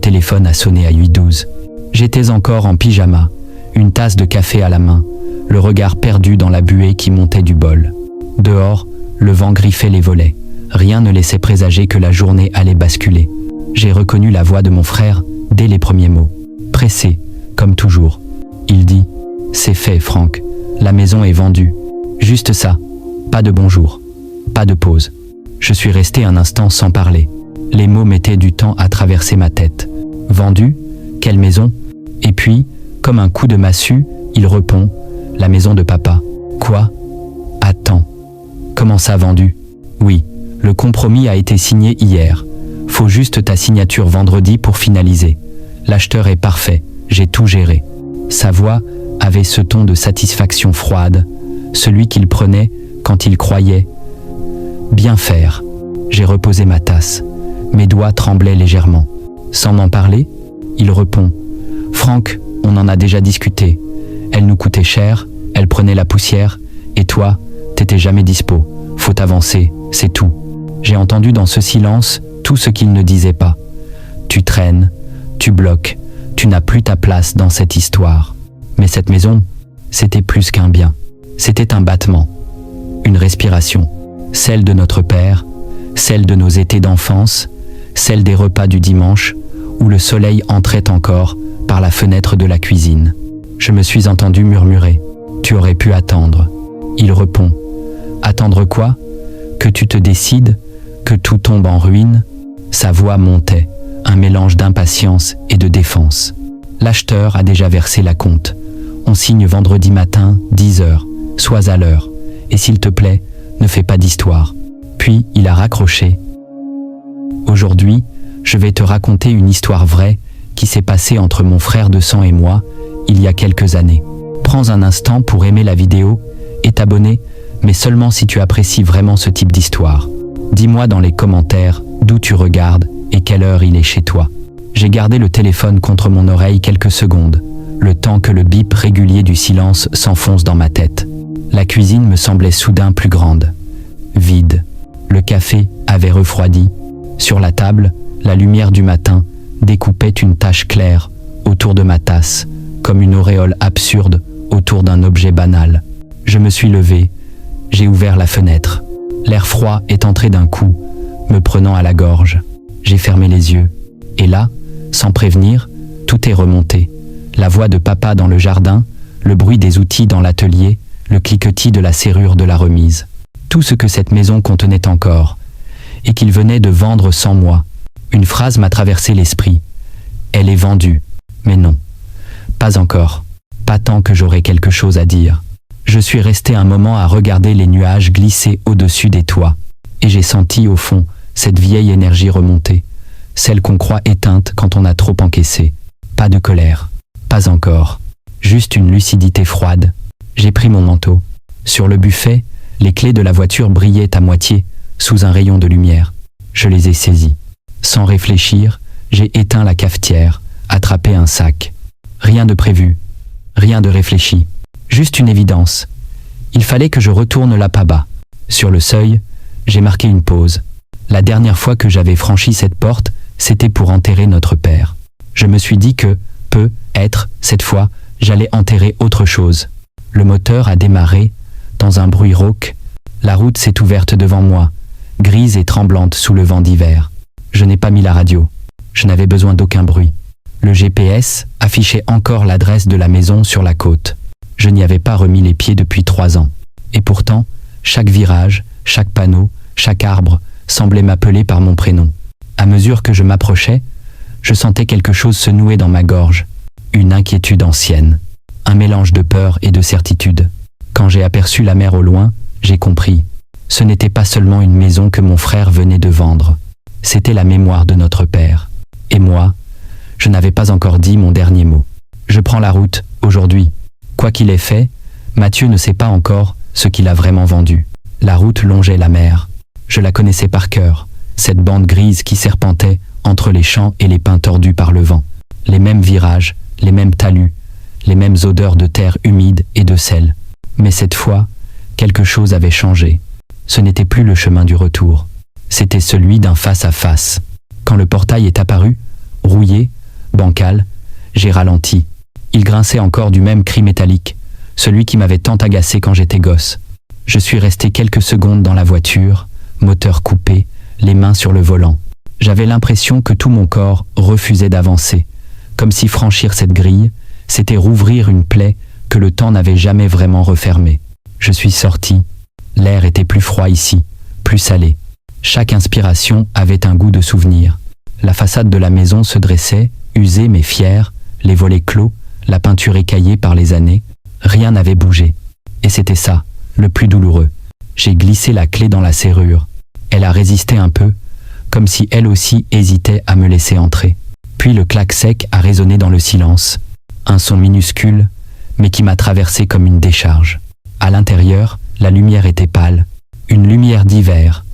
téléphone a sonné à 8h12. J'étais encore en pyjama, une tasse de café à la main, le regard perdu dans la buée qui montait du bol. Dehors, le vent griffait les volets. Rien ne laissait présager que la journée allait basculer. J'ai reconnu la voix de mon frère dès les premiers mots. Pressé, comme toujours. Il dit « C'est fait, Franck. La maison est vendue. » Juste ça. Pas de bonjour. Pas de pause. Je suis resté un instant sans parler. Les mots mettaient du temps à traverser ma tête. Vendue? Quelle maison? Et puis, comme un coup de massue, il répond « La maison de papa. » Quoi? Attends. Comment ça vendu? Oui, le compromis a été signé hier. Faut juste ta signature vendredi pour finaliser. L'acheteur est parfait, j'ai tout géré. Sa voix avait ce ton de satisfaction froide, celui qu'il prenait quand il croyait bien faire. J'ai reposé ma tasse. Mes doigts tremblaient légèrement. Sans m'en parler, il répond « Franck, on en a déjà discuté. Elle nous coûtait cher, elle prenait la poussière, et toi, t'étais jamais dispo. Faut avancer, c'est tout. » J'ai entendu dans ce silence tout ce qu'il ne disait pas. Tu traînes, tu bloques, tu n'as plus ta place dans cette histoire. Mais cette maison, c'était plus qu'un bien. C'était un battement, une respiration, celle de notre père, celle de nos étés d'enfance, celle des repas du dimanche, où le soleil entrait encore par la fenêtre de la cuisine. Je me suis entendu murmurer « Tu aurais pu attendre ». Il répond « Attendre quoi? Que tu te décides? Que tout tombe en ruine ?» Sa voix montait, un mélange d'impatience et de défense. L'acheteur a déjà versé la compte. On signe vendredi matin, 10h, sois à l'heure. Et s'il te plaît, ne fais pas d'histoire. Puis il a raccroché. Aujourd'hui, je vais te raconter une histoire vraie qui s'est passée entre mon frère de sang et moi, il y a quelques années. Prends un instant pour aimer la vidéo et t'abonner, mais seulement si tu apprécies vraiment ce type d'histoire. Dis-moi dans les commentaires d'où tu regardes et quelle heure il est chez toi. J'ai gardé le téléphone contre mon oreille quelques secondes, le temps que le bip régulier du silence s'enfonce dans ma tête. La cuisine me semblait soudain plus grande, vide. Le café avait refroidi. Sur la table, la lumière du matin découpait une tache claire autour de ma tasse, comme une auréole absurde autour d'un objet banal. Je me suis levé, j'ai ouvert la fenêtre. L'air froid est entré d'un coup, me prenant à la gorge. J'ai fermé les yeux. Et là, sans prévenir, tout est remonté. La voix de papa dans le jardin, le bruit des outils dans l'atelier, le cliquetis de la serrure de la remise. Tout ce que cette maison contenait encore, et qu'il venait de vendre sans moi. Une phrase m'a traversé l'esprit. Elle est vendue. Mais non. Pas encore. Pas tant que j'aurais quelque chose à dire. Je suis resté un moment à regarder les nuages glisser au-dessus des toits. Et j'ai senti au fond cette vieille énergie remonter. Celle qu'on croit éteinte quand on a trop encaissé. Pas de colère. Pas encore. Juste une lucidité froide. J'ai pris mon manteau. Sur le buffet, les clés de la voiture brillaient à moitié, sous un rayon de lumière. Je les ai saisies. Sans réfléchir, j'ai éteint la cafetière, attrapé un sac. Rien de prévu. Rien de réfléchi. Juste une évidence. Il fallait que je retourne là-bas. Sur le seuil, j'ai marqué une pause. La dernière fois que j'avais franchi cette porte, c'était pour enterrer notre père. Je me suis dit que, peut-être, cette fois, j'allais enterrer autre chose. Le moteur a démarré, dans un bruit rauque. La route s'est ouverte devant moi, grise et tremblante sous le vent d'hiver. Je n'ai pas mis la radio. Je n'avais besoin d'aucun bruit. Le GPS affichait encore l'adresse de la maison sur la côte. Je n'y avais pas remis les pieds depuis 3 ans. Et pourtant, chaque virage, chaque panneau, chaque arbre semblait m'appeler par mon prénom. À mesure que je m'approchais, je sentais quelque chose se nouer dans ma gorge. Une inquiétude ancienne. Un mélange de peur et de certitude. Quand j'ai aperçu la mer au loin, j'ai compris. Ce n'était pas seulement une maison que mon frère venait de vendre. C'était la mémoire de notre père. Et moi, je n'avais pas encore dit mon dernier mot. Je prends la route, aujourd'hui. Quoi qu'il ait fait, Mathieu ne sait pas encore ce qu'il a vraiment vendu. La route longeait la mer. Je la connaissais par cœur, cette bande grise qui serpentait entre les champs et les pins tordus par le vent. Les mêmes virages, les mêmes talus, les mêmes odeurs de terre humide et de sel. Mais cette fois, quelque chose avait changé. Ce n'était plus le chemin du retour. C'était celui d'un face-à-face. Quand le portail est apparu, rouillé, bancal. J'ai ralenti. Il grinçait encore du même cri métallique, celui qui m'avait tant agacé quand j'étais gosse. Je suis resté quelques secondes dans la voiture, moteur coupé, les mains sur le volant. J'avais l'impression que tout mon corps refusait d'avancer, comme si franchir cette grille, c'était rouvrir une plaie que le temps n'avait jamais vraiment refermée. Je suis sorti. L'air était plus froid ici, plus salé. Chaque inspiration avait un goût de souvenir. La façade de la maison se dressait, usée mais fière, les volets clos, la peinture écaillée par les années. Rien n'avait bougé. Et c'était ça, le plus douloureux. J'ai glissé la clé dans la serrure. Elle a résisté un peu, comme si elle aussi hésitait à me laisser entrer. Puis le clac sec a résonné dans le silence. Un son minuscule, mais qui m'a traversé comme une décharge. À l'intérieur, la lumière était pâle. Une lumière d'hiver,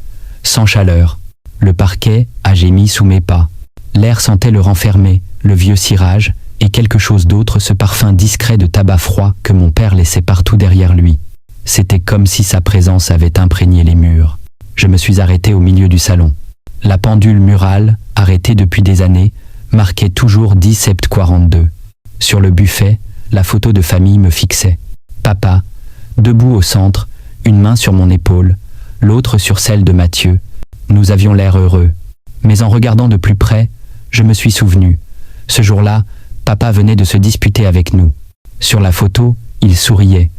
sans chaleur. Le parquet a gémi sous mes pas. L'air sentait le renfermer, le vieux cirage, et quelque chose d'autre, ce parfum discret de tabac froid que mon père laissait partout derrière lui. C'était comme si sa présence avait imprégné les murs. Je me suis arrêté au milieu du salon. La pendule murale, arrêtée depuis des années, marquait toujours 10 sept 42. Sur le buffet, la photo de famille me fixait. Papa, debout au centre, une main sur mon épaule, l'autre sur celle de Mathieu. Nous avions l'air heureux. Mais en regardant de plus près, je me suis souvenu. Ce jour-là, papa venait de se disputer avec nous. Sur la photo, il souriait,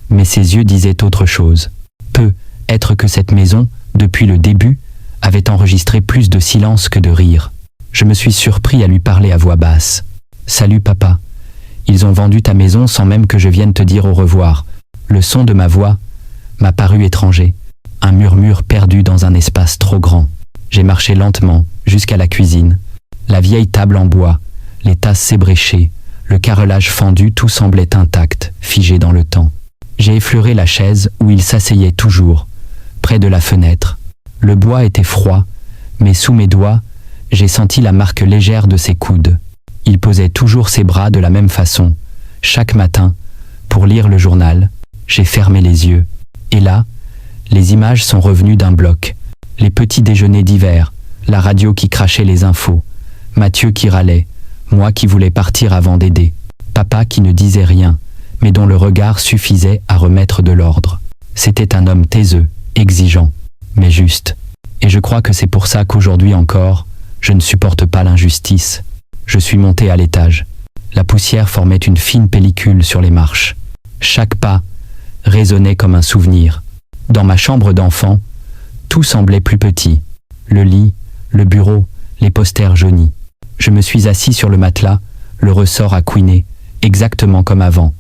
mais ses yeux disaient autre chose. Peut être que cette maison, depuis le début, avait enregistré plus de silence que de rire. Je me suis surpris à lui parler à voix basse. « Salut papa. Ils ont vendu ta maison sans même que je vienne te dire au revoir. » Le son de ma voix m'a paru étranger, un murmure perdu dans un espace trop grand. J'ai marché lentement jusqu'à la cuisine. La vieille table en bois, les tasses ébréchées, le carrelage fendu, tout semblait intact, figé dans le temps. J'ai effleuré la chaise où il s'asseyait toujours, près de la fenêtre. Le bois était froid, mais sous mes doigts, j'ai senti la marque légère de ses coudes. Il posait toujours ses bras de la même façon. Chaque matin, pour lire le journal, j'ai fermé les yeux. Et là, les images sont revenues d'un bloc. Les petits déjeuners d'hiver, la radio qui crachait les infos, Mathieu qui râlait, moi qui voulais partir avant d'aider, papa qui ne disait rien, mais dont le regard suffisait à remettre de l'ordre. C'était un homme taiseux, exigeant, mais juste. Et je crois que c'est pour ça qu'aujourd'hui encore, je ne supporte pas l'injustice. Je suis monté à l'étage. La poussière formait une fine pellicule sur les marches. Chaque pas résonnait comme un souvenir. Dans ma chambre d'enfant, tout semblait plus petit. Le lit, le bureau, les posters jaunis. Je me suis assis sur le matelas, le ressort a couiné, exactement comme avant.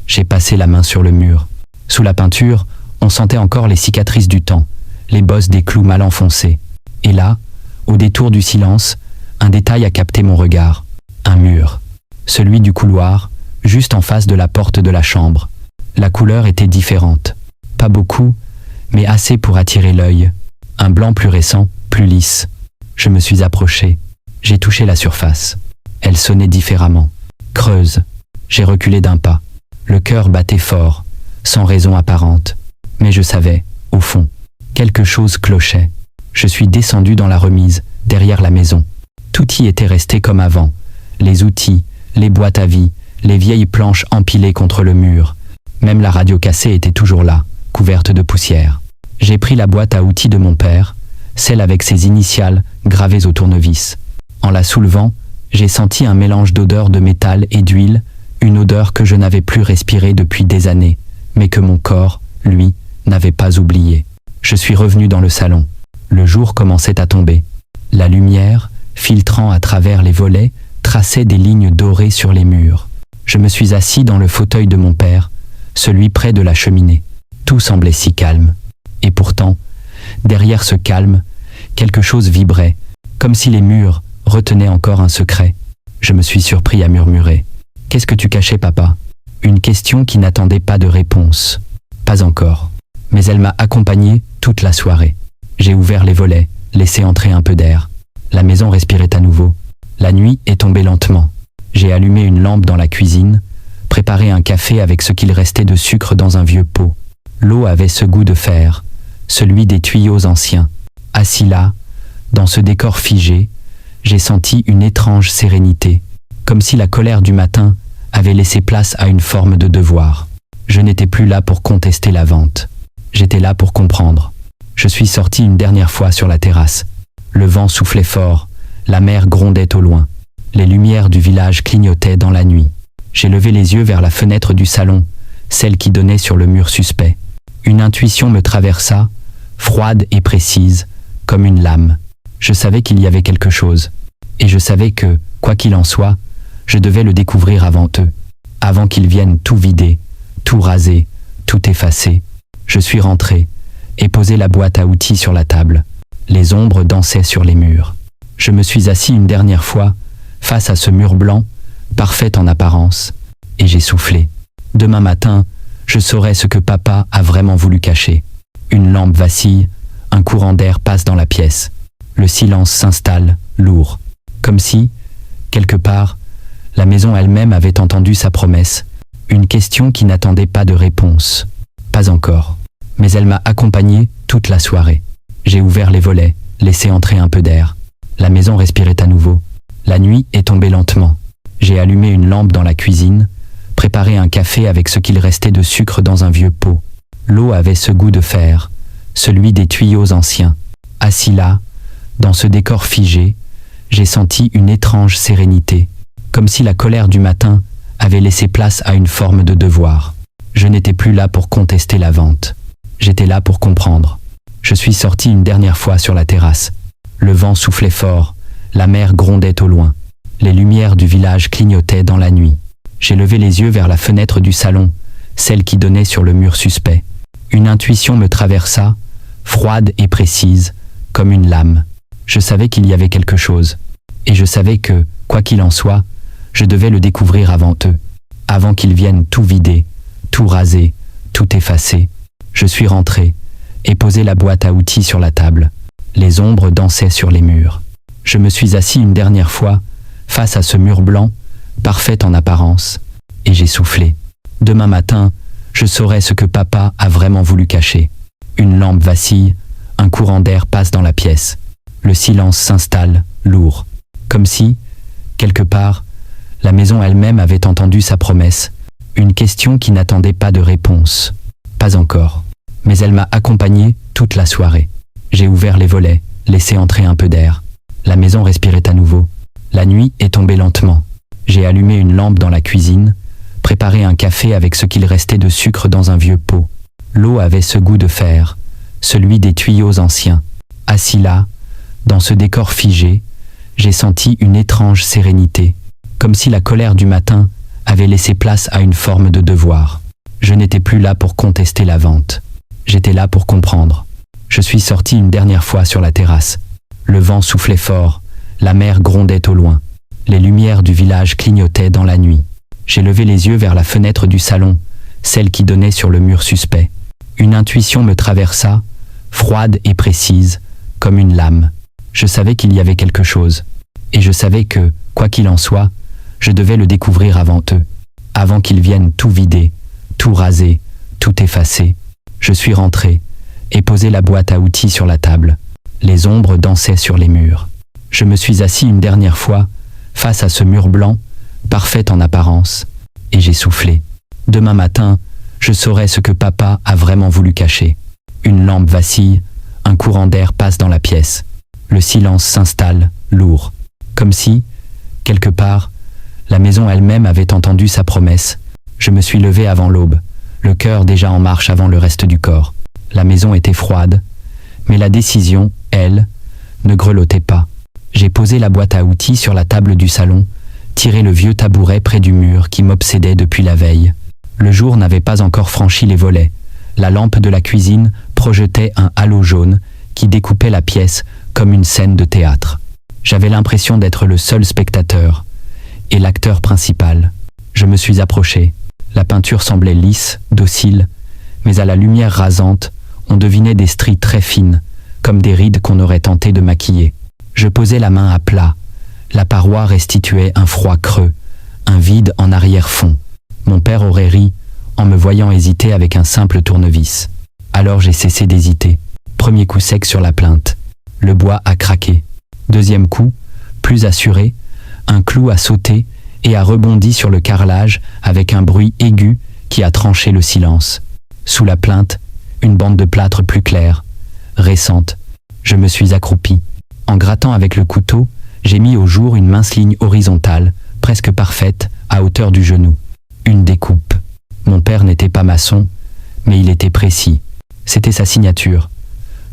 J'ai passé la main sur le mur. Sous la peinture, on sentait encore les cicatrices du temps, les bosses des clous mal enfoncés. Et là, au détour du silence, un détail a capté mon regard. Un mur. Celui du couloir, juste en face de la porte de la chambre. La couleur était différente. Pas beaucoup, mais assez pour attirer l'œil. Un blanc plus récent, plus lisse. Je me suis approché. J'ai touché la surface. Elle sonnait différemment. Creuse. J'ai reculé d'un pas. Le cœur battait fort, sans raison apparente. Mais je savais, au fond, quelque chose clochait. Je suis descendu dans la remise, derrière la maison. Tout y était resté comme avant. Les outils, les boîtes à vie, les vieilles planches empilées contre le mur. Même la radio cassée était toujours là, couverte de poussière. J'ai pris la boîte à outils de mon père, celle avec ses initiales gravées au tournevis. En la soulevant, j'ai senti un mélange d'odeurs de métal et d'huile, une odeur que je n'avais plus respirée depuis des années, mais que mon corps, lui, n'avait pas oubliée. Je suis revenu dans le salon. Le jour commençait à tomber. La lumière, filtrant à travers les volets, traçait des lignes dorées sur les murs. Je me suis assis dans le fauteuil de mon père, celui près de la cheminée. Tout semblait si calme. Et pourtant, derrière ce calme, quelque chose vibrait, comme si les murs retenaient encore un secret. Je me suis surpris à murmurer. « Qu'est-ce que tu cachais, papa ?» Une question qui n'attendait pas de réponse. Pas encore. Mais elle m'a accompagné toute la soirée. J'ai ouvert les volets, laissé entrer un peu d'air. La maison respirait à nouveau. La nuit est tombée lentement. J'ai allumé une lampe dans la cuisine, préparé un café avec ce qu'il restait de sucre dans un vieux pot. L'eau avait ce goût de fer, celui des tuyaux anciens. Assis là, dans ce décor figé, j'ai senti une étrange sérénité, comme si la colère du matin avait laissé place à une forme de devoir. Je n'étais plus là pour contester la vente. J'étais là pour comprendre. Je suis sorti une dernière fois sur la terrasse. Le vent soufflait fort, la mer grondait au loin. Les lumières du village clignotaient dans la nuit. J'ai levé les yeux vers la fenêtre du salon, celle qui donnait sur le mur suspect. Une intuition me traversa, froide et précise, comme une lame. Je savais qu'il y avait quelque chose. Et je savais que, quoi qu'il en soit, je devais le découvrir avant eux. Avant qu'ils viennent tout vider, tout raser, tout effacer. Je suis rentré et posé la boîte à outils sur la table. Les ombres dansaient sur les murs. Je me suis assis une dernière fois, face à ce mur blanc, parfait en apparence, et j'ai soufflé. Demain matin, je saurai ce que papa a vraiment voulu cacher. Une lampe vacille, un courant d'air passe dans la pièce. Le silence s'installe, lourd. Comme si, quelque part, la maison elle-même avait entendu sa promesse. Une question qui n'attendait pas de réponse. Pas encore. Mais elle m'a accompagné toute la soirée. J'ai ouvert les volets, laissé entrer un peu d'air. La maison respirait à nouveau. La nuit est tombée lentement. J'ai allumé une lampe dans la cuisine, préparé un café avec ce qu'il restait de sucre dans un vieux pot. L'eau avait ce goût de fer, celui des tuyaux anciens. Assis là, dans ce décor figé, j'ai senti une étrange sérénité, comme si la colère du matin avait laissé place à une forme de devoir. Je n'étais plus là pour contester la vente. J'étais là pour comprendre. Je suis sorti une dernière fois sur la terrasse. Le vent soufflait fort, la mer grondait au loin. Les lumières du village clignotaient dans la nuit. J'ai levé les yeux vers la fenêtre du salon, celle qui donnait sur le mur suspect. Une intuition me traversa, froide et précise, comme une lame. Je savais qu'il y avait quelque chose. Et je savais que, quoi qu'il en soit, je devais le découvrir avant eux. Avant qu'ils viennent tout vider, tout raser, tout effacer. Je suis rentré et posé la boîte à outils sur la table. Les ombres dansaient sur les murs. Je me suis assis une dernière fois, face à ce mur blanc, parfait en apparence, et j'ai soufflé. Demain matin, je saurai ce que papa a vraiment voulu cacher. Une lampe vacille, un courant d'air passe dans la pièce. Le silence s'installe, lourd. Comme si, quelque part, la maison elle-même avait entendu sa promesse. Une question qui n'attendait pas de réponse. Pas encore. Mais elle m'a accompagné toute la soirée. J'ai ouvert les volets, laissé entrer un peu d'air. La maison respirait à nouveau. La nuit est tombée lentement. J'ai allumé une lampe dans la cuisine, préparé un café avec ce qu'il restait de sucre dans un vieux pot. L'eau avait ce goût de fer, celui des tuyaux anciens. Assis là, dans ce décor figé, j'ai senti une étrange sérénité, comme si la colère du matin avait laissé place à une forme de devoir. Je n'étais plus là pour contester la vente. J'étais là pour comprendre. Je suis sorti une dernière fois sur la terrasse. Le vent soufflait fort, la mer grondait au loin. Les lumières du village clignotaient dans la nuit. J'ai levé les yeux vers la fenêtre du salon, celle qui donnait sur le mur suspect. Une intuition me traversa, froide et précise, comme une lame. Je savais qu'il y avait quelque chose. Et je savais que, quoi qu'il en soit, je devais le découvrir avant eux. Avant qu'ils viennent tout vider, tout raser, tout effacer. Je suis rentré et posé la boîte à outils sur la table. Les ombres dansaient sur les murs. Je me suis assis une dernière fois, face à ce mur blanc, parfait en apparence, et j'ai soufflé. Demain matin, je saurai ce que papa a vraiment voulu cacher. Une lampe vacille, un courant d'air passe dans la pièce. Le silence s'installe, lourd. Comme si, quelque part, la maison elle-même avait entendu sa promesse. Je me suis levé avant l'aube, le cœur déjà en marche avant le reste du corps. La maison était froide, mais la décision, elle, ne grelottait pas. J'ai posé la boîte à outils sur la table du salon, tiré le vieux tabouret près du mur qui m'obsédait depuis la veille. Le jour n'avait pas encore franchi les volets. La lampe de la cuisine projetait un halo jaune qui découpait la pièce comme une scène de théâtre. J'avais l'impression d'être le seul spectateur et l'acteur principal. Je me suis approché. La peinture semblait lisse, docile, mais à la lumière rasante, on devinait des stries très fines, comme des rides qu'on aurait tenté de maquiller. Je posais la main à plat. La paroi restituait un froid creux, un vide en arrière-fond. Mon père aurait ri en me voyant hésiter avec un simple tournevis. Alors j'ai cessé d'hésiter. Premier coup sec sur la plainte. Le bois a craqué. Deuxième coup, Plus assuré, un clou a sauté et a rebondi sur le carrelage avec un bruit aigu qui a tranché le silence. Sous la plainte, une bande de plâtre plus claire, récente. Je me suis accroupi. En grattant avec le couteau, j'ai mis au jour une mince ligne horizontale, presque parfaite, à hauteur du genou. Une découpe. Mon père n'était pas maçon, mais il était précis. C'était sa signature.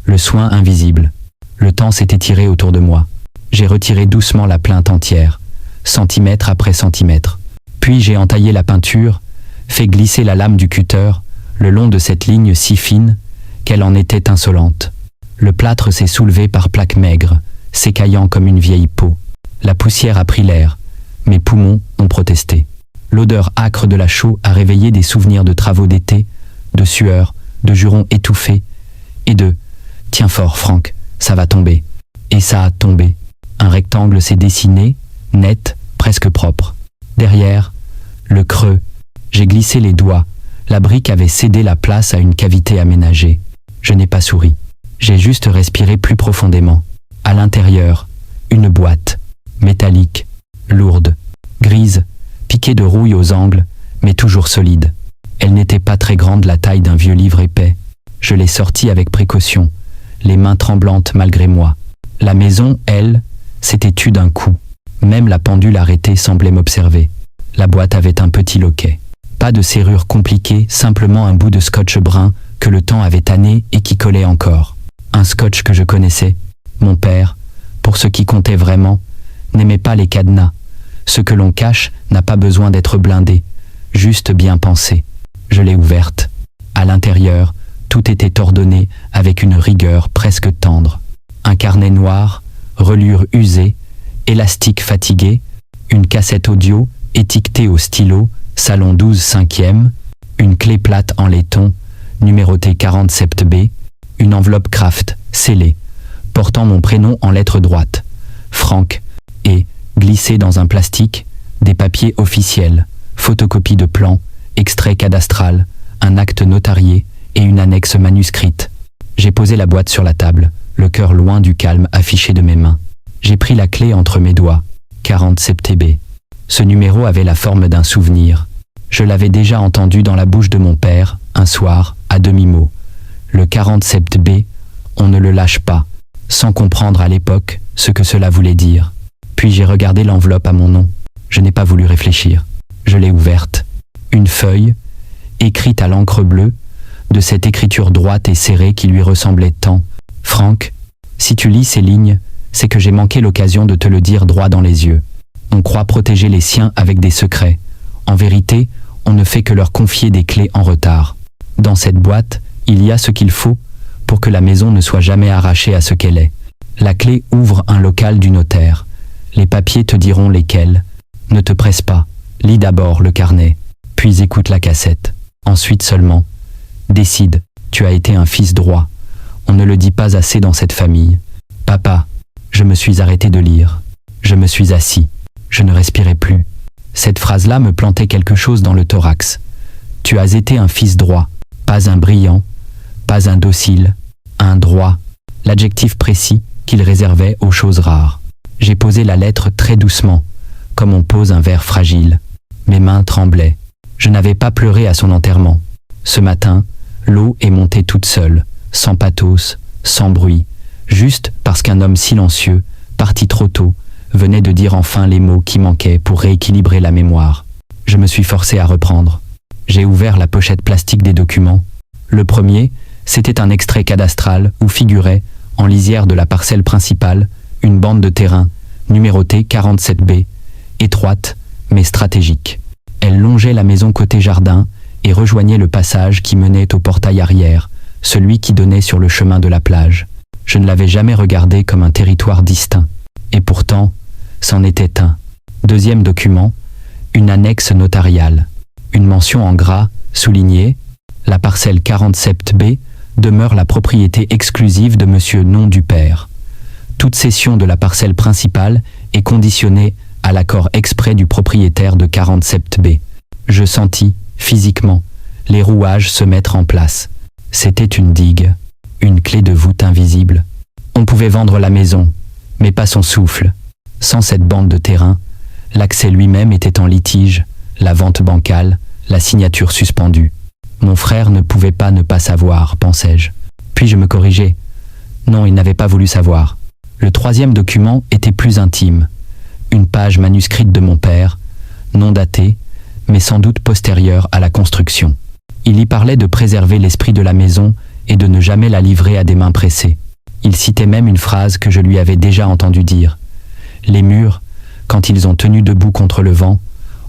Le soin invisible. Le temps s'est étiré autour de moi. J'ai retiré doucement la plainte entière, centimètre après centimètre. Puis j'ai entaillé la peinture, fait glisser la lame du cutter le long de cette ligne si fine qu'elle en était insolente. Le plâtre s'est soulevé par plaques maigres, s'écaillant comme une vieille peau. La poussière a pris l'air. Mes poumons ont protesté. L'odeur âcre de la chaux a réveillé des souvenirs de travaux d'été, de sueur, de jurons étouffés et de « Tiens fort, Franck, ça va tomber ». Et ça a tombé. Un rectangle s'est dessiné, net, presque propre. Derrière, le creux. J'ai glissé les doigts. La brique avait cédé la place à une cavité aménagée. Je n'ai pas souri. J'ai juste respiré plus profondément. À l'intérieur, une boîte, métallique, lourde, grise, piquée de rouille aux angles, mais toujours solide. Elle n'était pas très grande, la taille d'un vieux livre épais. Je l'ai sortie avec précaution, les mains tremblantes malgré moi. La maison, elle, s'était tue d'un coup. Même la pendule arrêtée semblait m'observer. La boîte avait un petit loquet. Pas de serrure compliquée, simplement un bout de scotch brun que le temps avait tanné et qui collait encore. Un scotch que je connaissais. Mon père, pour ce qui comptait vraiment, n'aimait pas les cadenas. Ce que l'on cache n'a pas besoin d'être blindé, juste bien pensé. Je l'ai ouverte. À l'intérieur, tout était ordonné avec une rigueur presque tendre. Un carnet noir, relure usée, élastique fatigué, une cassette audio étiquetée au stylo, salon 12/5e, une clé plate en laiton, numérotée 47B, une enveloppe Kraft, scellée, portant mon prénom en lettres droites, Franck, et, glissé dans un plastique, des papiers officiels, photocopie de plan, extrait cadastral, un acte notarié et une annexe manuscrite. J'ai posé la boîte sur la table, le cœur loin du calme affiché de mes mains. J'ai pris la clé entre mes doigts, 47B. Ce numéro avait la forme d'un souvenir. Je l'avais déjà entendu dans la bouche de mon père, un soir, à demi-mot. Le 47B, on ne le lâche pas, sans comprendre à l'époque ce que cela voulait dire. Puis j'ai regardé l'enveloppe à mon nom. Je n'ai pas voulu réfléchir. Je l'ai ouverte. Une feuille, écrite à l'encre bleue, de cette écriture droite et serrée qui lui ressemblait tant. Franck, si tu lis ces lignes, c'est que j'ai manqué l'occasion de te le dire droit dans les yeux. On croit protéger les siens avec des secrets. En vérité, on ne fait que leur confier des clés en retard. Dans cette boîte, il y a ce qu'il faut pour que la maison ne soit jamais arrachée à ce qu'elle est. La clé ouvre un local du notaire. Les papiers te diront lesquels. Ne te presse pas. Lis d'abord le carnet, puis écoute la cassette. Ensuite seulement, décide. Tu as été un fils droit. On ne le dit pas assez dans cette famille. Papa, je me suis arrêté de lire. Je me suis assis. Je ne respirais plus. Cette phrase-là me plantait quelque chose dans le thorax. Tu as été un fils droit, pas un brillant, pas un docile, un droit, l'adjectif précis qu'il réservait aux choses rares. J'ai posé la lettre très doucement, comme on pose un verre fragile. Mes mains tremblaient. Je n'avais pas pleuré à son enterrement. Ce matin, l'eau est montée toute seule, sans pathos, sans bruit, juste parce qu'un homme silencieux, parti trop tôt, venait de dire enfin les mots qui manquaient pour rééquilibrer la mémoire. Je me suis forcé à reprendre. J'ai ouvert la pochette plastique des documents. Le premier, c'était un extrait cadastral où figurait, en lisière de la parcelle principale, une bande de terrain, numérotée 47B, étroite, mais stratégique. Elle longeait la maison côté jardin et rejoignait le passage qui menait au portail arrière, celui qui donnait sur le chemin de la plage. Je ne l'avais jamais regardé comme un territoire distinct. Et pourtant, c'en était un. Deuxième document, une annexe notariale. Une mention en gras, soulignée, la parcelle 47B demeure la propriété exclusive de Monsieur Nom du Père. Toute cession de la parcelle principale est conditionnée à l'accord exprès du propriétaire de 47B. Je sentis, physiquement, les rouages se mettre en place. C'était une digue, une clé de voûte invisible. On pouvait vendre la maison, mais pas son souffle. Sans cette bande de terrain, l'accès lui-même était en litige, la vente bancale, la signature suspendue. Mon frère ne pouvait pas ne pas savoir, pensais-je. Puis je me corrigeai. Non, il n'avait pas voulu savoir. Le troisième document était plus intime. Une page manuscrite de mon père, non datée, mais sans doute postérieure à la construction. Il y parlait de préserver l'esprit de la maison et de ne jamais la livrer à des mains pressées. Il citait même une phrase que je lui avais déjà entendu dire. Les murs, quand ils ont tenu debout contre le vent,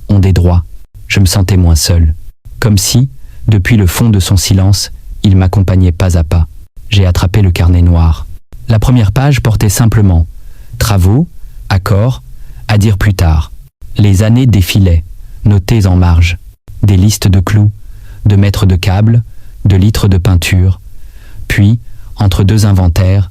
ont des droits. Je me sentais moins seul. Comme si, depuis le fond de son silence, il m'accompagnait pas à pas. J'ai attrapé le carnet noir. La première page portait simplement « Travaux, accords, à dire plus tard ». Les années défilaient, notées en marge. Des listes de clous, de mètres de câbles, de litres de peinture. Puis, entre deux inventaires,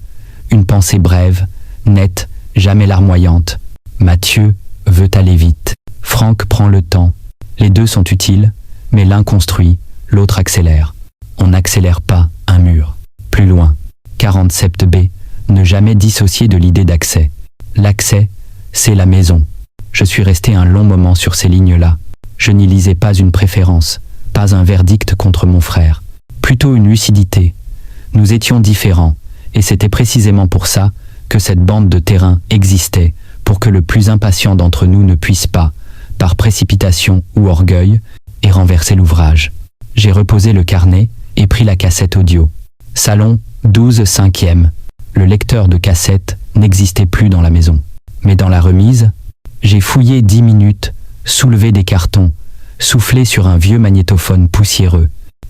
une pensée brève, nette, jamais larmoyante. Mathieu veut aller vite. Franck prend le temps. Les deux sont utiles, mais l'un construit, l'autre accélère. On n'accélère pas un mur. Plus loin. 47B. Ne jamais dissocier de l'idée d'accès. L'accès, c'est la maison. Je suis resté un long moment sur ces lignes-là. Je n'y lisais pas une préférence, pas un verdict contre mon frère. Plutôt une lucidité. Nous étions différents, et c'était précisément pour ça que cette bande de terrain existait, pour que le plus impatient d'entre nous ne puisse pas, par précipitation ou orgueil, et renverser l'ouvrage. J'ai reposé le carnet et pris la cassette audio. Salon 12/5e. Le lecteur de cassette n'existait plus dans la maison. Mais dans la remise, j'ai fouillé 10 minutes, soulevé des cartons, soufflé sur un vieux magnétophone poussiéreux.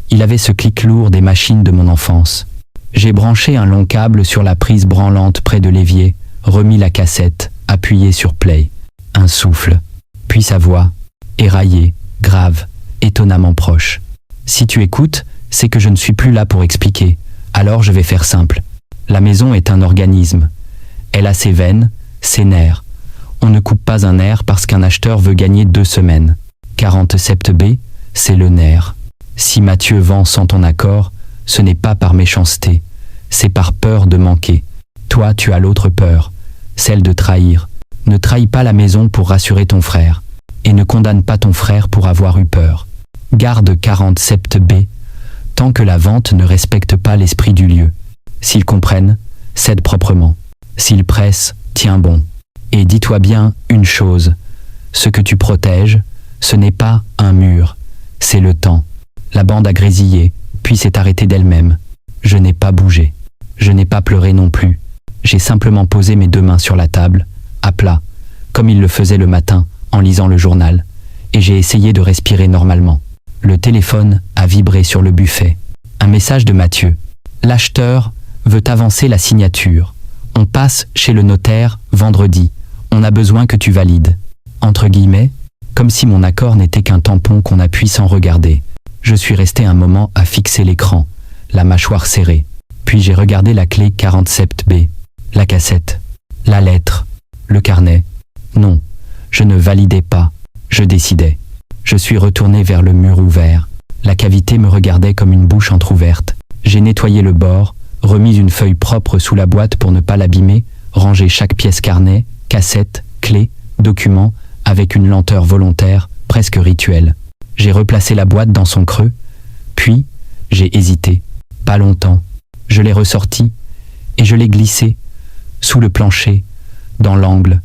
Il avait ce clic lourd des machines de mon enfance. J'ai branché un long câble sur la prise branlante près de l'évier, remis la cassette, appuyé sur play. Un souffle, puis sa voix, éraillée, grave, étonnamment proche. Si tu écoutes, c'est que je ne suis plus là pour expliquer, alors je vais faire simple. La maison est un organisme. Elle a ses veines, ses nerfs. On ne coupe pas un nerf parce qu'un acheteur veut gagner 2 semaines. 47B, c'est le nerf. Si Mathieu vend sans ton accord, ce n'est pas par méchanceté, c'est par peur de manquer. Toi, tu as l'autre peur, celle de trahir. Ne trahis pas la maison pour rassurer ton frère, et ne condamne pas ton frère pour avoir eu peur. Garde 47B, tant que la vente ne respecte pas l'esprit du lieu. S'ils comprennent, cède proprement. S'ils pressent, tiens bon. Et dis-toi bien une chose, ce que tu protèges, ce n'est pas un mur, c'est le temps. La bande a grésillé, puis s'est arrêtée d'elle-même. Je n'ai pas bougé. Je n'ai pas pleuré non plus. J'ai simplement posé mes 2 mains sur la table, à plat, comme il le faisait le matin en lisant le journal, et j'ai essayé de respirer normalement. Le téléphone a vibré sur le buffet. Un message de Mathieu. L'acheteur veut avancer la signature. On passe chez le notaire vendredi. On a besoin que tu valides. Entre guillemets, comme si mon accord n'était qu'un tampon qu'on appuie sans regarder. Je suis resté un moment à fixer l'écran, la mâchoire serrée. Puis j'ai regardé la clé 47B, la cassette, la lettre, le carnet. Non, je ne validais pas, je décidais. Je suis retourné vers le mur ouvert. La cavité me regardait comme une bouche entr'ouverte. J'ai nettoyé le bord, remis une feuille propre sous la boîte pour ne pas l'abîmer, rangé chaque pièce carnet, cassette, clé, document, avec une lenteur volontaire, presque rituelle. J'ai replacé la boîte dans son creux, puis j'ai hésité. Pas longtemps. Je l'ai ressorti et je l'ai glissé, sous le plancher, dans l'angle,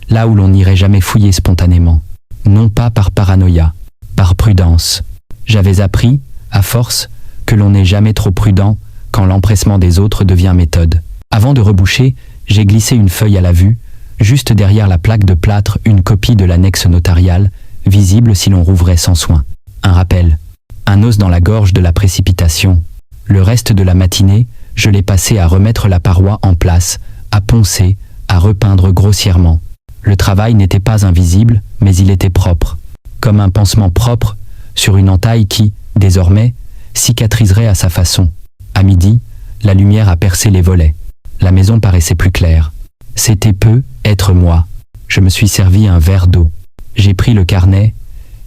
là où l'on n'irait jamais fouiller spontanément. Non pas par paranoïa, par prudence. J'avais appris, à force, que l'on n'est jamais trop prudent quand l'empressement des autres devient méthode. Avant de reboucher, j'ai glissé une feuille à la vue, juste derrière la plaque de plâtre une copie de l'annexe notariale, visible si l'on rouvrait sans soin. Un rappel. Un os dans la gorge de la précipitation. Le reste de la matinée, je l'ai passé à remettre la paroi en place, à poncer, à repeindre grossièrement. Le travail n'était pas invisible, mais il était propre. Comme un pansement propre sur une entaille qui, désormais, cicatriserait à sa façon. À midi, la lumière a percé les volets. La maison paraissait plus claire. C'était peu être moi. Je me suis servi un verre d'eau. J'ai pris le carnet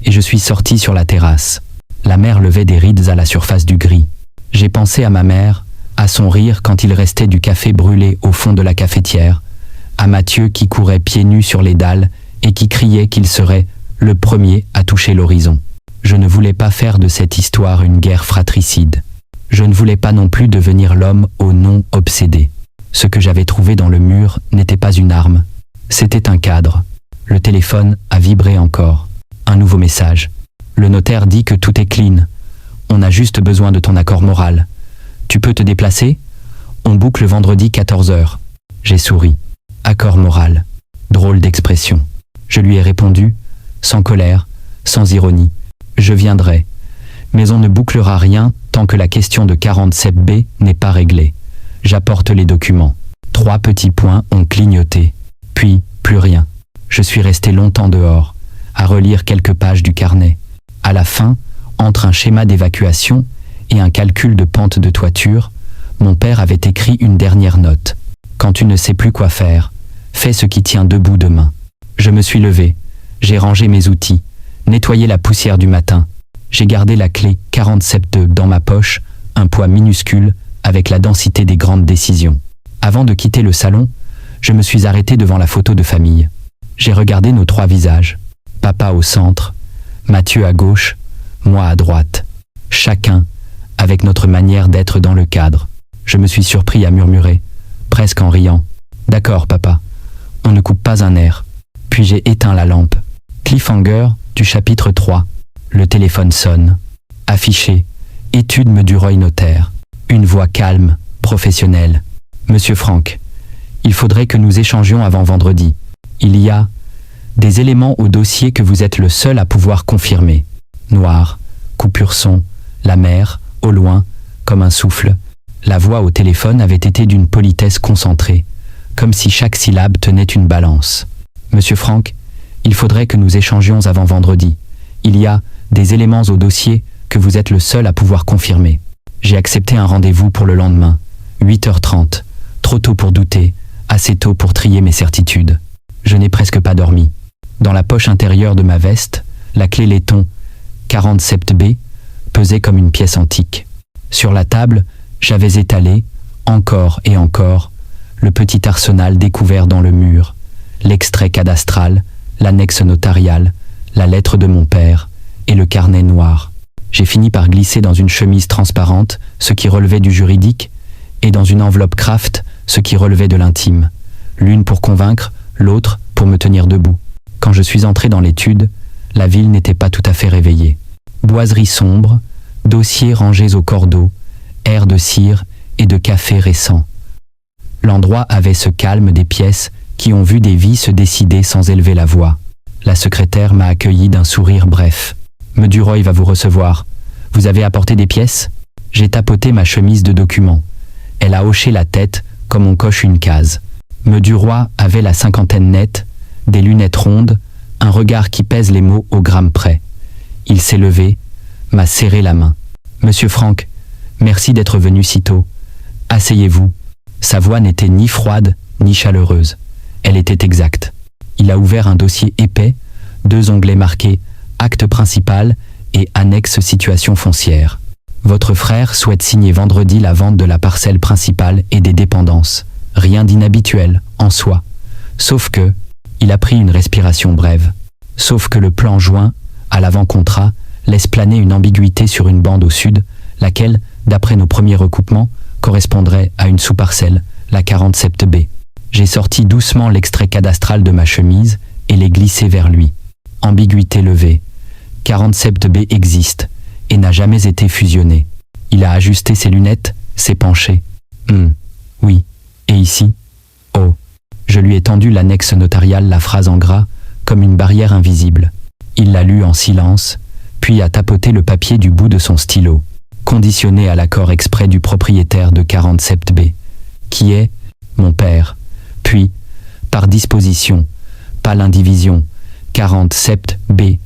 et je suis sorti sur la terrasse. La mer levait des rides à la surface du gris. J'ai pensé à ma mère, à son rire quand il restait du café brûlé au fond de la cafetière, à Mathieu qui courait pieds nus sur les dalles et qui criait qu'il serait le premier à toucher l'horizon. Je ne voulais pas faire de cette histoire une guerre fratricide. Je ne voulais pas non plus devenir l'homme au nom obsédé. Ce que j'avais trouvé dans le mur n'était pas une arme, c'était un cadre. Le téléphone a vibré encore. Un nouveau message. Le notaire dit que tout est clean. On a juste besoin de ton accord moral. Tu peux te déplacer ? On boucle vendredi 14h. J'ai souri. Accord moral. Drôle d'expression. Je lui ai répondu, sans colère, sans ironie. Je viendrai. Mais on ne bouclera rien tant que la question de 47B n'est pas réglée. J'apporte les documents. 3 petits points ont clignoté. Puis, plus rien. Je suis resté longtemps dehors, à relire quelques pages du carnet. À la fin, entre un schéma d'évacuation et un calcul de pente de toiture, mon père avait écrit une dernière note. Quand tu ne sais plus quoi faire, fais ce qui tient debout demain. Je me suis levé, j'ai rangé mes outils, nettoyé la poussière du matin. J'ai gardé la clé 47.2 dans ma poche, un poids minuscule avec la densité des grandes décisions. Avant de quitter le salon, je me suis arrêté devant la photo de famille. J'ai regardé nos 3 visages. Papa au centre, Mathieu à gauche, moi à droite. Chacun avec notre manière d'être dans le cadre. Je me suis surpris à murmurer, presque en riant. « D'accord, papa, on ne coupe pas un air. » Puis j'ai éteint la lampe. Cliffhanger du chapitre 3. Le téléphone sonne. Affiché. Étude Meduroy notaire. Une voix calme, professionnelle. « Monsieur Franck, il faudrait que nous échangions avant vendredi. Il y a des éléments au dossier que vous êtes le seul à pouvoir confirmer. Noir, coupure son, la mer, au loin, comme un souffle. » La voix au téléphone avait été d'une politesse concentrée, comme si chaque syllabe tenait une balance. « Monsieur Franck, il faudrait que nous échangions avant vendredi. Il y a des éléments au dossier que vous êtes le seul à pouvoir confirmer. » J'ai accepté un rendez-vous pour le lendemain, 8h30, trop tôt pour douter, assez tôt pour trier mes certitudes. Je n'ai presque pas dormi. Dans la poche intérieure de ma veste, la clé laiton 47B pesait comme une pièce antique. Sur la table, j'avais étalé, encore et encore, le petit arsenal découvert dans le mur, l'extrait cadastral, l'annexe notariale, la lettre de mon père et le carnet noir. J'ai fini par glisser dans une chemise transparente ce qui relevait du juridique et dans une enveloppe Kraft ce qui relevait de l'intime. L'une pour convaincre, l'autre pour me tenir debout. Quand je suis entré dans l'étude, la ville n'était pas tout à fait réveillée. Boiseries sombres, dossiers rangés au cordeau, air de cire et de café récent. L'endroit avait ce calme des pièces qui ont vu des vies se décider sans élever la voix. La secrétaire m'a accueilli d'un sourire bref. « Meduroy va vous recevoir. Vous avez apporté des pièces ?» J'ai tapoté ma chemise de documents. Elle a hoché la tête comme on coche une case. Meduroy avait la cinquantaine nette, des lunettes rondes, un regard qui pèse les mots au gramme près. Il s'est levé, m'a serré la main. « Monsieur Franck, merci d'être venu si tôt. Asseyez-vous. » Sa voix n'était ni froide ni chaleureuse. Elle était exacte. Il a ouvert un dossier épais, 2 onglets marqués « Acte principal » et « Annexe situation foncière ». Votre frère souhaite signer vendredi la vente de la parcelle principale et des dépendances. Rien d'inhabituel, en soi. Sauf que, il a pris une respiration brève. Sauf que le plan joint, à l'avant-contrat, laisse planer une ambiguïté sur une bande au sud, laquelle, d'après nos premiers recoupements, correspondrait à une sous-parcelle, la 47B. J'ai sorti doucement l'extrait cadastral de ma chemise et l'ai glissé vers lui. Ambiguïté levée. 47B existe et n'a jamais été fusionné. Il a ajusté ses lunettes, s'est penché. Oui. Et ici? Oh. Je lui ai tendu l'annexe notariale, la phrase en gras, comme une barrière invisible. Il l'a lu en silence, puis a tapoté le papier du bout de son stylo. Conditionné à l'accord exprès du propriétaire de 47B, qui est mon père. Puis, par disposition, pas l'indivision, 47B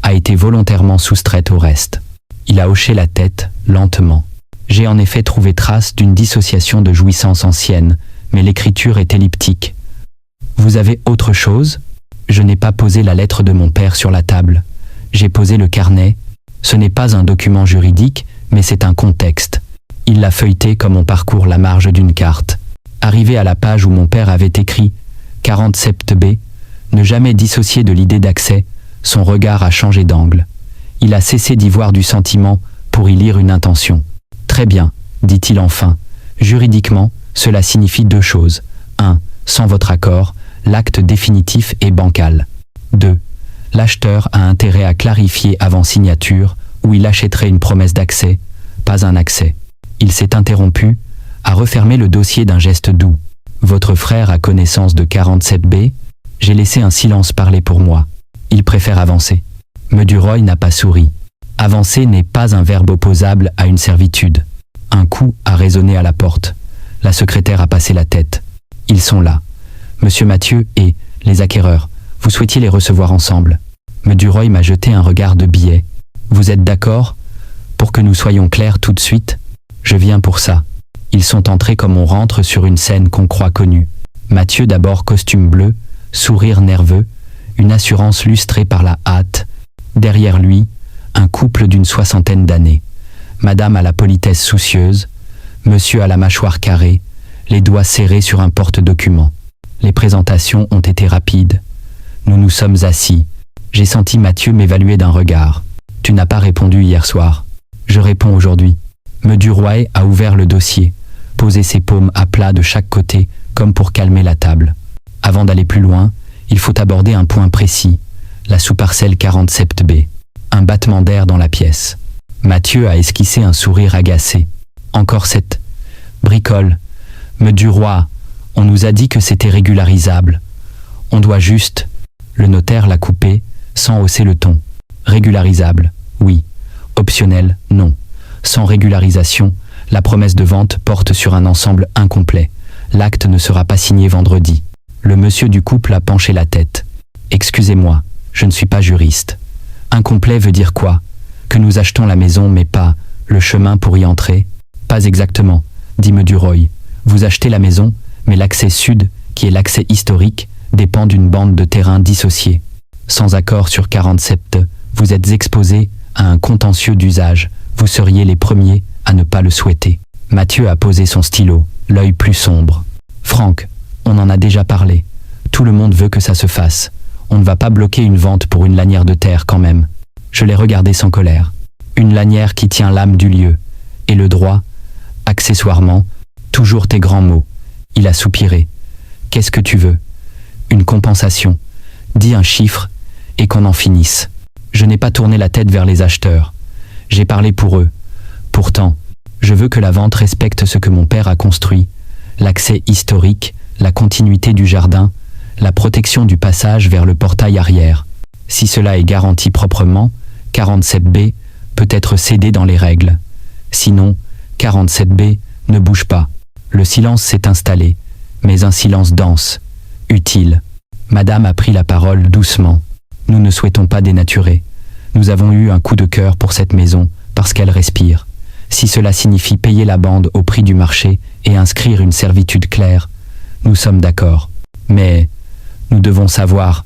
a été volontairement soustraite au reste. Il a hoché la tête, lentement. J'ai en effet trouvé trace d'une dissociation de jouissance ancienne, mais l'écriture est elliptique. Vous avez autre chose? Je n'ai pas posé la lettre de mon père sur la table. J'ai posé le carnet. Ce n'est pas un document juridique, mais c'est un contexte. Il l'a feuilleté comme on parcourt la marge d'une carte. Arrivé à la page où mon père avait écrit 47B, ne jamais dissocier de l'idée d'accès, son regard a changé d'angle. Il a cessé d'y voir du sentiment pour y lire une intention. Très bien, dit-il enfin. Juridiquement, cela signifie deux choses. 1. Sans votre accord, l'acte définitif est bancal. 2. L'acheteur a intérêt à clarifier avant signature où il achèterait une promesse d'accès, pas un accès. Il s'est interrompu, a refermé le dossier d'un geste doux. Votre frère a connaissance de 47B? J'ai laissé un silence parler pour moi. Il préfère avancer. Meduroy n'a pas souri. Avancer n'est pas un verbe opposable à une servitude. Un coup a résonné à la porte. La secrétaire a passé la tête. Ils sont là. Monsieur Mathieu et les acquéreurs. Vous souhaitiez les recevoir ensemble. Meduroy m'a jeté un regard de biais. Vous êtes d'accord? Pour que nous soyons clairs tout de suite? Je viens pour ça. Ils sont entrés comme on rentre sur une scène qu'on croit connue. Mathieu d'abord costume bleu, sourire nerveux, une assurance lustrée par la hâte. Derrière lui, un couple d'une 60aine d'années. Madame à la politesse soucieuse, monsieur à la mâchoire carrée, les doigts serrés sur un porte-document. Les présentations ont été rapides. Nous nous sommes assis. J'ai senti Mathieu m'évaluer d'un regard. Tu n'as pas répondu hier soir. Je réponds aujourd'hui. Meduroy a ouvert le dossier, posé ses paumes à plat de chaque côté, comme pour calmer la table. Avant d'aller plus loin, il faut aborder un point précis, la sous-parcelle 47B. Un battement d'air dans la pièce. Mathieu a esquissé un sourire agacé. Encore cette bricole. Meduroy, on nous a dit que c'était régularisable. On doit juste... Le notaire l'a coupé, sans hausser le ton. Régularisable, oui. Optionnel, non. Sans régularisation, la promesse de vente porte sur un ensemble incomplet. L'acte ne sera pas signé vendredi. Le monsieur du couple a penché la tête. Excusez-moi, je ne suis pas juriste. Incomplet veut dire quoi? Que nous achetons la maison mais pas le chemin pour y entrer? Pas exactement, dit Meduroy. Vous achetez la maison, mais l'accès sud, qui est l'accès historique, dépend d'une bande de terrain dissociée. Sans accord sur 47, vous êtes exposé à un contentieux d'usage. Vous seriez les premiers à ne pas le souhaiter. Mathieu a posé son stylo, l'œil plus sombre. Franck, on en a déjà parlé. Tout le monde veut que ça se fasse. On ne va pas bloquer une vente pour une lanière de terre quand même. Je l'ai regardé sans colère. Une lanière qui tient l'âme du lieu. Et le droit, accessoirement, toujours tes grands mots. Il a soupiré. Qu'est-ce que tu veux? Une compensation. Dis un chiffre et qu'on en finisse. Je n'ai pas tourné la tête vers les acheteurs. J'ai parlé pour eux. Pourtant, je veux que la vente respecte ce que mon père a construit. L'accès historique, la continuité du jardin, la protection du passage vers le portail arrière. Si cela est garanti proprement, 47B peut être cédé dans les règles. Sinon, 47B ne bouge pas. Le silence s'est installé, mais un silence dense, utile. Madame a pris la parole doucement. Nous ne souhaitons pas dénaturer. Nous avons eu un coup de cœur pour cette maison parce qu'elle respire. Si cela signifie payer la bande au prix du marché et inscrire une servitude claire, nous sommes d'accord. Mais nous devons savoir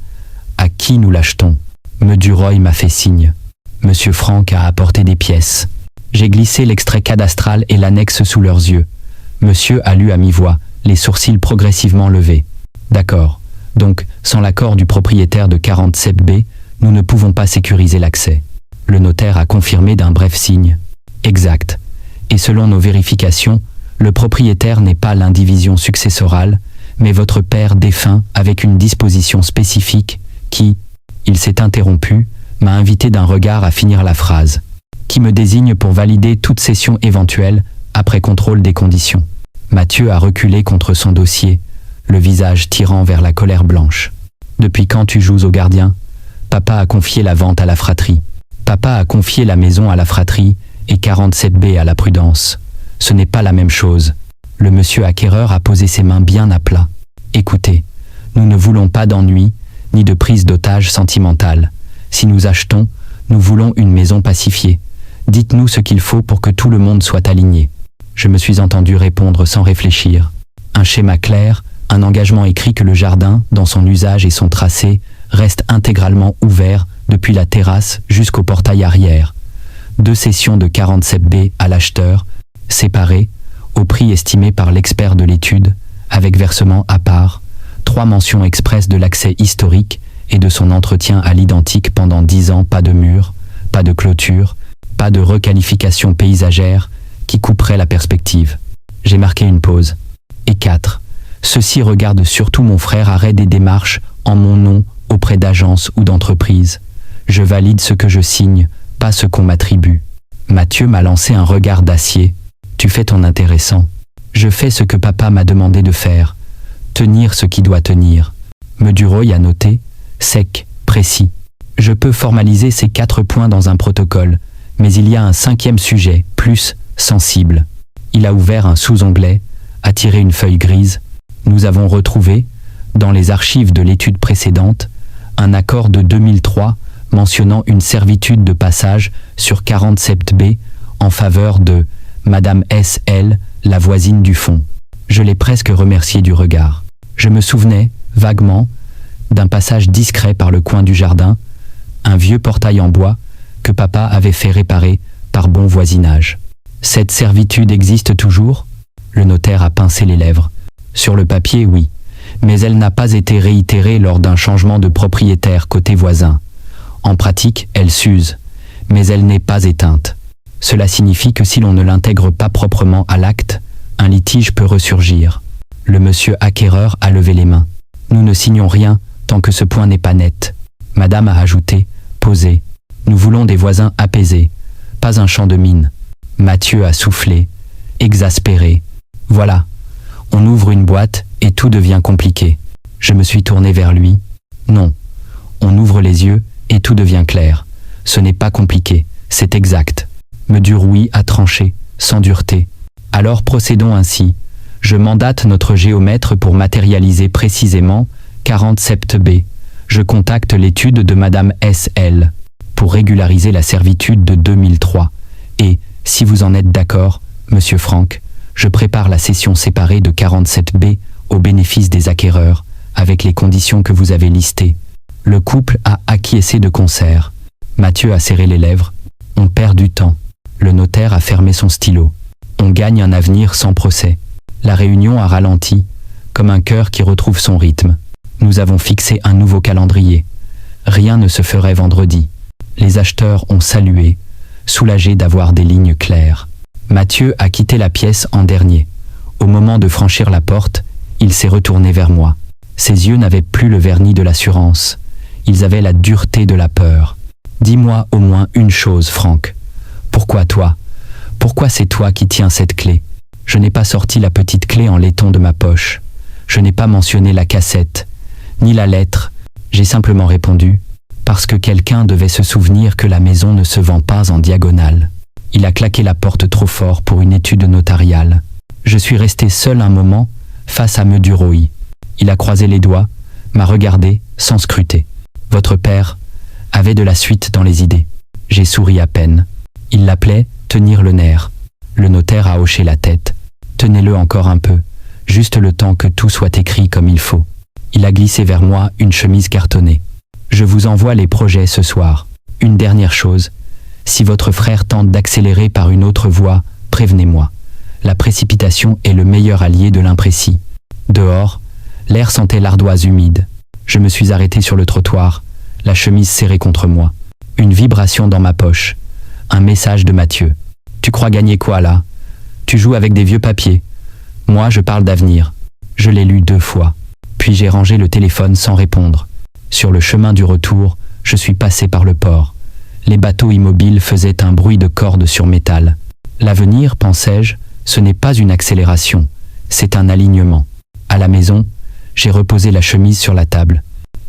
à qui nous l'achetons. Meduroy m'a fait signe. Monsieur Franck a apporté des pièces. J'ai glissé l'extrait cadastral et l'annexe sous leurs yeux. Monsieur a lu à mi-voix, les sourcils progressivement levés. D'accord. Donc, sans l'accord du propriétaire de 47B, nous ne pouvons pas sécuriser l'accès. Le notaire a confirmé d'un bref signe. Exact. Et selon nos vérifications, le propriétaire n'est pas l'indivision successorale, mais votre père défunt avec une disposition spécifique qui, il s'est interrompu, m'a invité d'un regard à finir la phrase, qui me désigne pour valider toute cession éventuelle après contrôle des conditions. Mathieu a reculé contre son dossier, le visage tirant vers la colère blanche. Depuis quand tu joues au gardien? Papa a confié la vente à la fratrie. Papa a confié la maison à la fratrie et 47B à la prudence. Ce n'est pas la même chose. Le monsieur acquéreur a posé ses mains bien à plat. Écoutez, nous ne voulons pas d'ennui, ni de prise d'otage sentimentale. Si nous achetons, nous voulons une maison pacifiée. Dites-nous ce qu'il faut pour que tout le monde soit aligné. Je me suis entendu répondre sans réfléchir. Un schéma clair, un engagement écrit que le jardin, dans son usage et son tracé, reste intégralement ouvert depuis la terrasse jusqu'au portail arrière. 2 cessions de 47B à l'acheteur, séparées, au prix estimé par l'expert de l'étude, avec versement à part, 3 mentions expresses de l'accès historique et de son entretien à l'identique pendant 10 ans, pas de mur, pas de clôture, pas de requalification paysagère qui couperait la perspective. J'ai marqué une pause. Et 4. Ceci regarde surtout mon frère, arrêt des démarches en mon nom auprès d'agences ou d'entreprises. Je valide ce que je signe, pas ce qu'on m'attribue. Mathieu m'a lancé un regard d'acier. Tu fais ton intéressant. Je fais ce que papa m'a demandé de faire. Tenir ce qui doit tenir. Meduroy a noté, sec, précis. Je peux formaliser ces 4 points dans un protocole, mais il y a un 5e sujet, plus sensible. Il a ouvert un sous-onglet, a tiré une feuille grise. Nous avons retrouvé, dans les archives de l'étude précédente, un accord de 2003 mentionnant une servitude de passage sur 47B en faveur de Madame S.L., la voisine du fond. Je l'ai presque remercié du regard. Je me souvenais, vaguement, d'un passage discret par le coin du jardin, un vieux portail en bois que papa avait fait réparer par bon voisinage. Cette servitude existe toujours ? Le notaire a pincé les lèvres. Sur le papier, oui, mais elle n'a pas été réitérée lors d'un changement de propriétaire côté voisin. En pratique, elle s'use, mais elle n'est pas éteinte. Cela signifie que si l'on ne l'intègre pas proprement à l'acte, un litige peut ressurgir. Le monsieur acquéreur a levé les mains. Nous ne signons rien tant que ce point n'est pas net. Madame a ajouté, posé. Nous voulons des voisins apaisés, pas un champ de mine. Mathieu a soufflé, exaspéré. Voilà, on ouvre une boîte et tout devient compliqué. Je me suis tourné vers lui. Non, on ouvre les yeux et tout devient clair. Ce n'est pas compliqué, c'est exact. Meduroy a tranché, sans dureté. Alors procédons ainsi. Je mandate notre géomètre pour matérialiser précisément 47B. Je contacte l'étude de Madame S.L. pour régulariser la servitude de 2003. Et, si vous en êtes d'accord, Monsieur Franck, je prépare la cession séparée de 47B au bénéfice des acquéreurs, avec les conditions que vous avez listées. Le couple a acquiescé de concert. Mathieu a serré les lèvres. On perd du temps. Le notaire a fermé son stylo. On gagne un avenir sans procès. La réunion a ralenti, comme un cœur qui retrouve son rythme. Nous avons fixé un nouveau calendrier. Rien ne se ferait vendredi. Les acheteurs ont salué, soulagés d'avoir des lignes claires. Mathieu a quitté la pièce en dernier. Au moment de franchir la porte, il s'est retourné vers moi. Ses yeux n'avaient plus le vernis de l'assurance. Ils avaient la dureté de la peur. Dis-moi au moins une chose, Franck. Pourquoi toi ? Pourquoi c'est toi qui tiens cette clé ? Je n'ai pas sorti la petite clé en laiton de ma poche. Je n'ai pas mentionné la cassette, ni la lettre. J'ai simplement répondu « Parce que quelqu'un devait se souvenir que la maison ne se vend pas en diagonale. » Il a claqué la porte trop fort pour une étude notariale. Je suis resté seul un moment, face à Meduroy. Il a croisé les doigts, m'a regardé, sans scruter. « Votre père avait de la suite dans les idées. » J'ai souri à peine. Il l'appelait « tenir le nerf ». Le notaire a hoché la tête. « Tenez-le encore un peu, juste le temps que tout soit écrit comme il faut. » Il a glissé vers moi une chemise cartonnée. « Je vous envoie les projets ce soir. Une dernière chose. Si votre frère tente d'accélérer par une autre voie, prévenez-moi. La précipitation est le meilleur allié de l'imprécis. » Dehors, l'air sentait l'ardoise humide. Je me suis arrêté sur le trottoir, la chemise serrée contre moi. Une vibration dans ma poche. Un message de Mathieu. « Tu crois gagner quoi là ? Tu joues avec des vieux papiers. Moi, je parle d'avenir. » Je l'ai lu 2 fois. Puis j'ai rangé le téléphone sans répondre. Sur le chemin du retour, je suis passé par le port. Les bateaux immobiles faisaient un bruit de cordes sur métal. L'avenir, pensais-je, ce n'est pas une accélération, c'est un alignement. À la maison, j'ai reposé la chemise sur la table.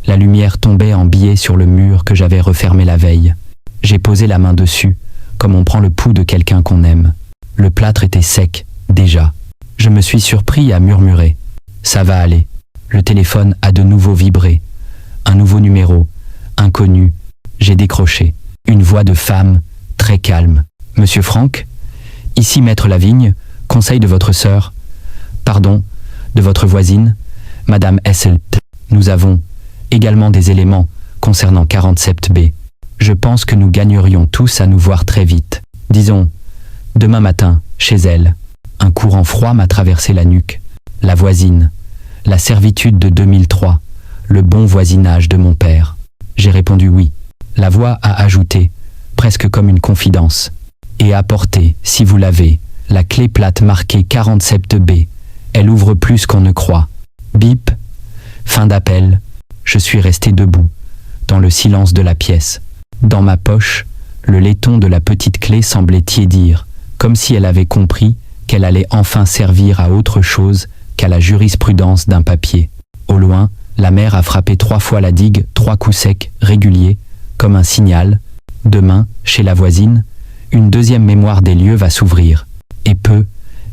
La lumière tombait en billets sur le mur que j'avais refermé la veille. J'ai posé la main dessus, comme on prend le pouls de quelqu'un qu'on aime. Le plâtre était sec, déjà. Je me suis surpris à murmurer. « Ça va aller ». Le téléphone a de nouveau vibré. Un nouveau numéro, inconnu. J'ai décroché. Une voix de femme, très calme. « Monsieur Franck ? Ici Maître Lavigne, conseil de votre sœur. Pardon, de votre voisine, Madame S.L. Nous avons également des éléments concernant 47B. Je pense que nous gagnerions tous à nous voir très vite. Disons, demain matin, chez elle. » Un courant froid m'a traversé la nuque. La voisine. la servitude de 2003, le bon voisinage de mon père. J'ai répondu oui. La voix a ajouté, presque comme une confidence. Et apportez, si vous l'avez, la clé plate marquée 47B. Elle ouvre plus qu'on ne croit. Bip. Fin d'appel. Je suis resté debout, dans le silence de la pièce. Dans ma poche, le laiton de la petite clé semblait tiédir, comme si elle avait compris qu'elle allait enfin servir à autre chose qu'à la jurisprudence d'un papier. Au loin, la mer a frappé 3 fois la digue, 3 coups secs, réguliers, comme un signal. Demain, chez la voisine, une deuxième mémoire des lieux va s'ouvrir, et peut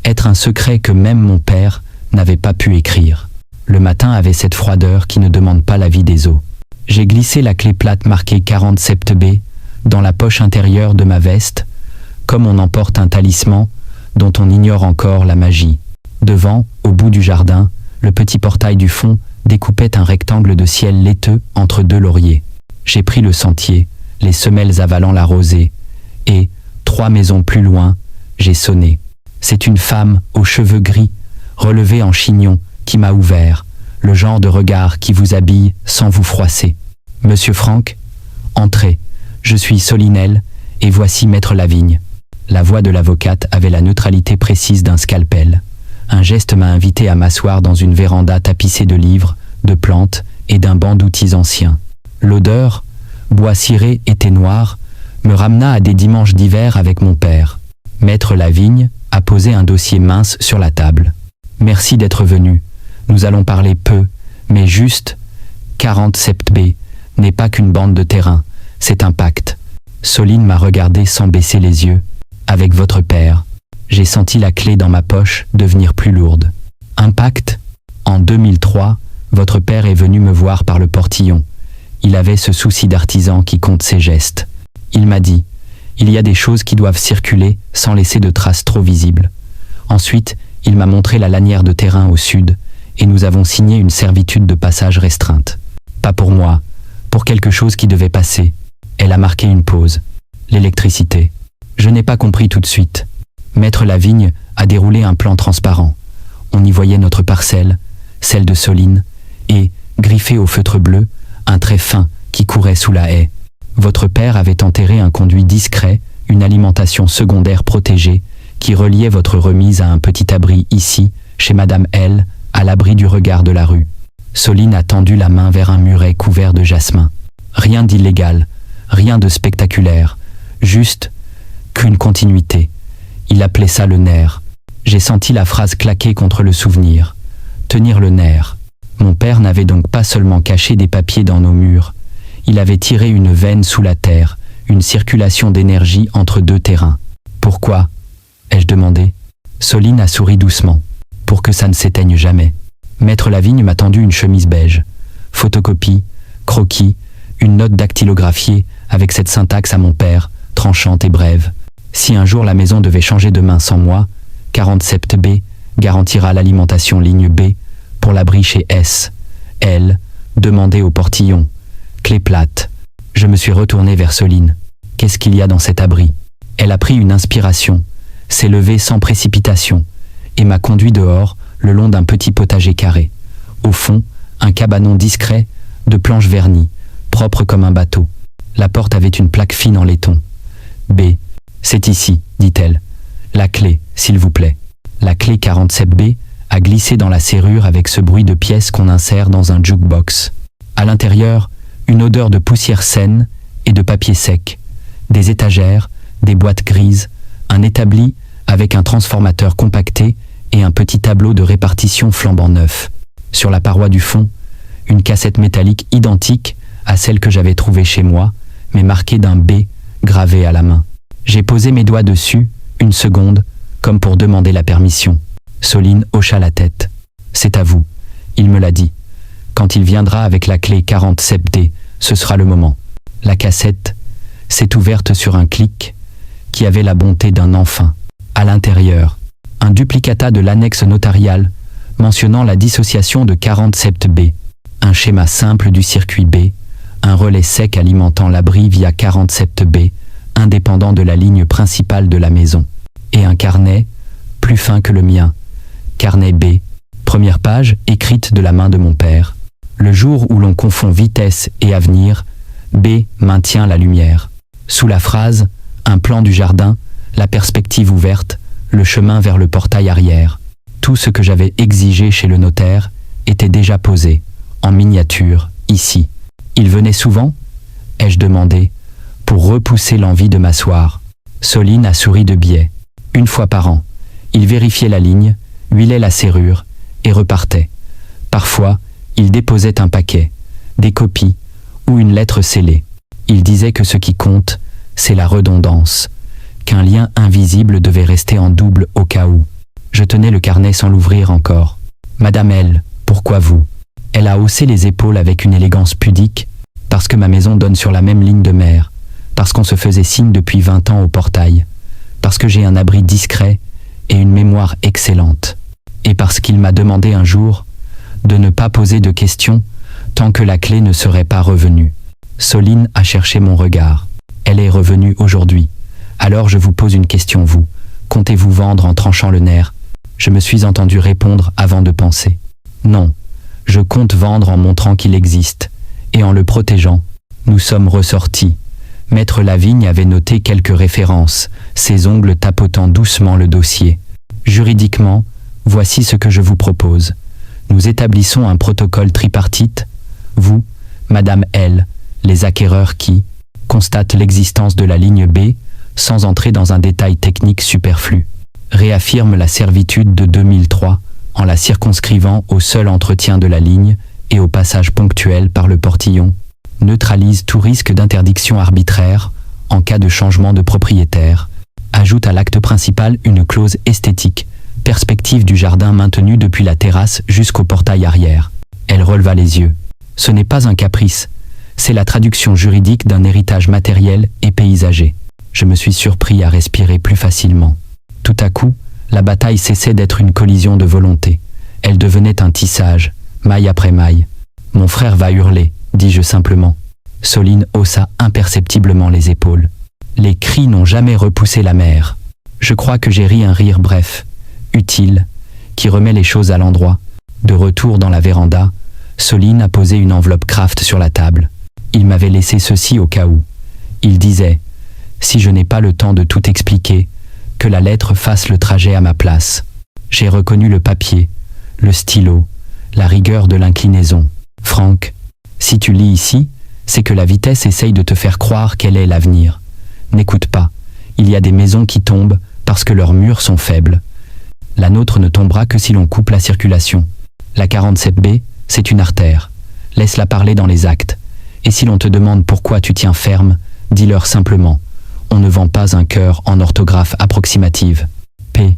être un secret que même mon père n'avait pas pu écrire. Le matin avait cette froideur qui ne demande pas l'avis des eaux. J'ai glissé la clé plate marquée 47B dans la poche intérieure de ma veste, comme on emporte un talisman dont on ignore encore la magie. Devant, au bout du jardin, le petit portail du fond découpait un rectangle de ciel laiteux entre 2 lauriers. J'ai pris le sentier, les semelles avalant la rosée, et, 3 maisons plus loin, j'ai sonné. C'est une femme aux cheveux gris, relevée en chignon, qui m'a ouvert, le genre de regard qui vous habille sans vous froisser. « Monsieur Franck, entrez, je suis Solinel, et voici Maître Lavigne. » La voix de l'avocate avait la neutralité précise d'un scalpel. Un geste m'a invité à m'asseoir dans une véranda tapissée de livres, de plantes et d'un banc d'outils anciens. L'odeur, bois ciré et thé noir, me ramena à des dimanches d'hiver avec mon père. Maître Lavigne a posé un dossier mince sur la table. « Merci d'être venu. Nous allons parler peu, mais juste. 47B n'est pas qu'une bande de terrain, c'est un pacte. » Soline m'a regardé sans baisser les yeux. « Avec votre père. » J'ai senti la clé dans ma poche devenir plus lourde. « Un pacte ? En 2003, votre père est venu me voir par le portillon. Il avait ce souci d'artisan qui compte ses gestes. Il m'a dit, il y a des choses qui doivent circuler sans laisser de traces trop visibles. Ensuite, il m'a montré la lanière de terrain au sud, et nous avons signé une servitude de passage restreinte. Pas pour moi, pour quelque chose qui devait passer. Elle a marqué une pause. L'électricité. Je n'ai pas compris tout de suite. Maître Lavigne a déroulé un plan transparent. On y voyait notre parcelle, celle de Soline, et, griffé au feutre bleu, un trait fin qui courait sous la haie. Votre père avait enterré un conduit discret, une alimentation secondaire protégée, qui reliait votre remise à un petit abri ici, chez Madame L, à l'abri du regard de la rue. Soline a tendu la main vers un muret couvert de jasmin. Rien d'illégal, rien de spectaculaire, juste qu'une continuité. Il appelait ça le nerf. J'ai senti la phrase claquer contre le souvenir. Tenir le nerf. Mon père n'avait donc pas seulement caché des papiers dans nos murs. Il avait tiré une veine sous la terre, une circulation d'énergie entre 2 terrains. Pourquoi ? Ai-je demandé. Soline a souri doucement. Pour que ça ne s'éteigne jamais. Maître Lavigne m'a tendu une chemise beige. Photocopie, croquis, une note dactylographiée avec cette syntaxe à mon père, tranchante et brève. Si un jour la maison devait changer de main sans moi, 47B garantira l'alimentation ligne B pour l'abri chez S. L, demandez au portillon. Clé plate. Je me suis retourné vers Soline. Qu'est-ce qu'il y a dans cet abri ? Elle a pris une inspiration, s'est levée sans précipitation, et m'a conduit dehors, le long d'un petit potager carré. Au fond, un cabanon discret, de planches vernies, propre comme un bateau. La porte avait une plaque fine en laiton. B. C'est ici, dit-elle. La clé, s'il vous plaît. La clé 47B a glissé dans la serrure avec ce bruit de pièces qu'on insère dans un jukebox. À l'intérieur, une odeur de poussière saine et de papier sec. Des étagères, des boîtes grises, un établi avec un transformateur compacté et un petit tableau de répartition flambant neuf. Sur la paroi du fond, une cassette métallique identique à celle que j'avais trouvée chez moi, mais marquée d'un B gravé à la main. J'ai posé mes doigts dessus, une seconde, comme pour demander la permission. Soline hocha la tête. « C'est à vous. » Il me l'a dit. « Quand il viendra avec la clé 47D, ce sera le moment. » La cassette s'est ouverte sur un clic qui avait la bonté d'un enfin. À l'intérieur, un duplicata de l'annexe notariale mentionnant la dissociation de 47B, un schéma simple du circuit B, un relais sec alimentant l'abri via 47B, indépendant de la ligne principale de la maison, et un carnet, plus fin que le mien, carnet B, Première page, écrite de la main de mon père. Le jour où l'on confond vitesse et avenir, B maintient la lumière. Sous la phrase, un plan du jardin, la perspective ouverte, le chemin vers le portail arrière. Tout ce que j'avais exigé chez le notaire était déjà posé, en miniature, ici. Il venait souvent, ai-je demandé, pour repousser l'envie de m'asseoir. Soline a souri de biais. Une fois par an, il vérifiait la ligne, huilait la serrure et repartait. Parfois, il déposait un paquet, des copies ou une lettre scellée. Il disait que ce qui compte, c'est la redondance, qu'un lien invisible devait rester en double au cas où. Je tenais le carnet sans l'ouvrir encore. Madame L, pourquoi vous? Elle a haussé les épaules avec une élégance pudique, parce que ma maison donne sur la même ligne de mer, parce qu'on se faisait signe depuis 20 ans au portail, parce que j'ai un abri discret et une mémoire excellente, et parce qu'il m'a demandé un jour de ne pas poser de questions tant que la clé ne serait pas revenue. Soline a cherché mon regard. Elle est revenue aujourd'hui. Alors je vous pose une question, vous. Comptez-vous vendre en tranchant le nerf? Je me suis entendu répondre avant de penser. Non, je compte vendre en montrant qu'il existe, et en le protégeant. Nous sommes ressortis. Maître Lavigne avait noté quelques références, ses ongles tapotant doucement le dossier. Juridiquement, voici ce que je vous propose. Nous établissons un protocole tripartite, vous, Madame L, les acquéreurs qui constatent l'existence de la ligne B, sans entrer dans un détail technique superflu, réaffirment la servitude de 2003 en la circonscrivant au seul entretien de la ligne et au passage ponctuel par le portillon, neutralise tout risque d'interdiction arbitraire en cas de changement de propriétaire, ajoute à l'acte principal une clause esthétique, perspective du jardin maintenue depuis la terrasse jusqu'au portail arrière. Elle releva les yeux. Ce n'est pas un caprice, c'est la traduction juridique d'un héritage matériel et paysager. Je me suis surpris à respirer plus facilement. Tout à coup, la bataille cessait d'être une collision de volonté. Elle devenait un tissage, maille après maille. Mon frère va hurler, dis-je simplement. Soline haussa imperceptiblement les épaules. Les cris n'ont jamais repoussé la mer. Je crois que j'ai ri un rire bref, utile, qui remet les choses à l'endroit. De retour dans la véranda, Soline a posé une enveloppe Kraft sur la table. Il m'avait laissé ceci au cas où. Il disait « Si je n'ai pas le temps de tout expliquer, que la lettre fasse le trajet à ma place. » J'ai reconnu le papier, le stylo, la rigueur de l'inclinaison. « Franck, si tu lis ici, c'est que la vitesse essaye de te faire croire qu'elle est l'avenir. N'écoute pas, il y a des maisons qui tombent parce que leurs murs sont faibles. La nôtre ne tombera que si l'on coupe la circulation. La 47B, c'est une artère. Laisse-la parler dans les actes. Et si l'on te demande pourquoi tu tiens ferme, dis-leur simplement. On ne vend pas un cœur en orthographe approximative. P.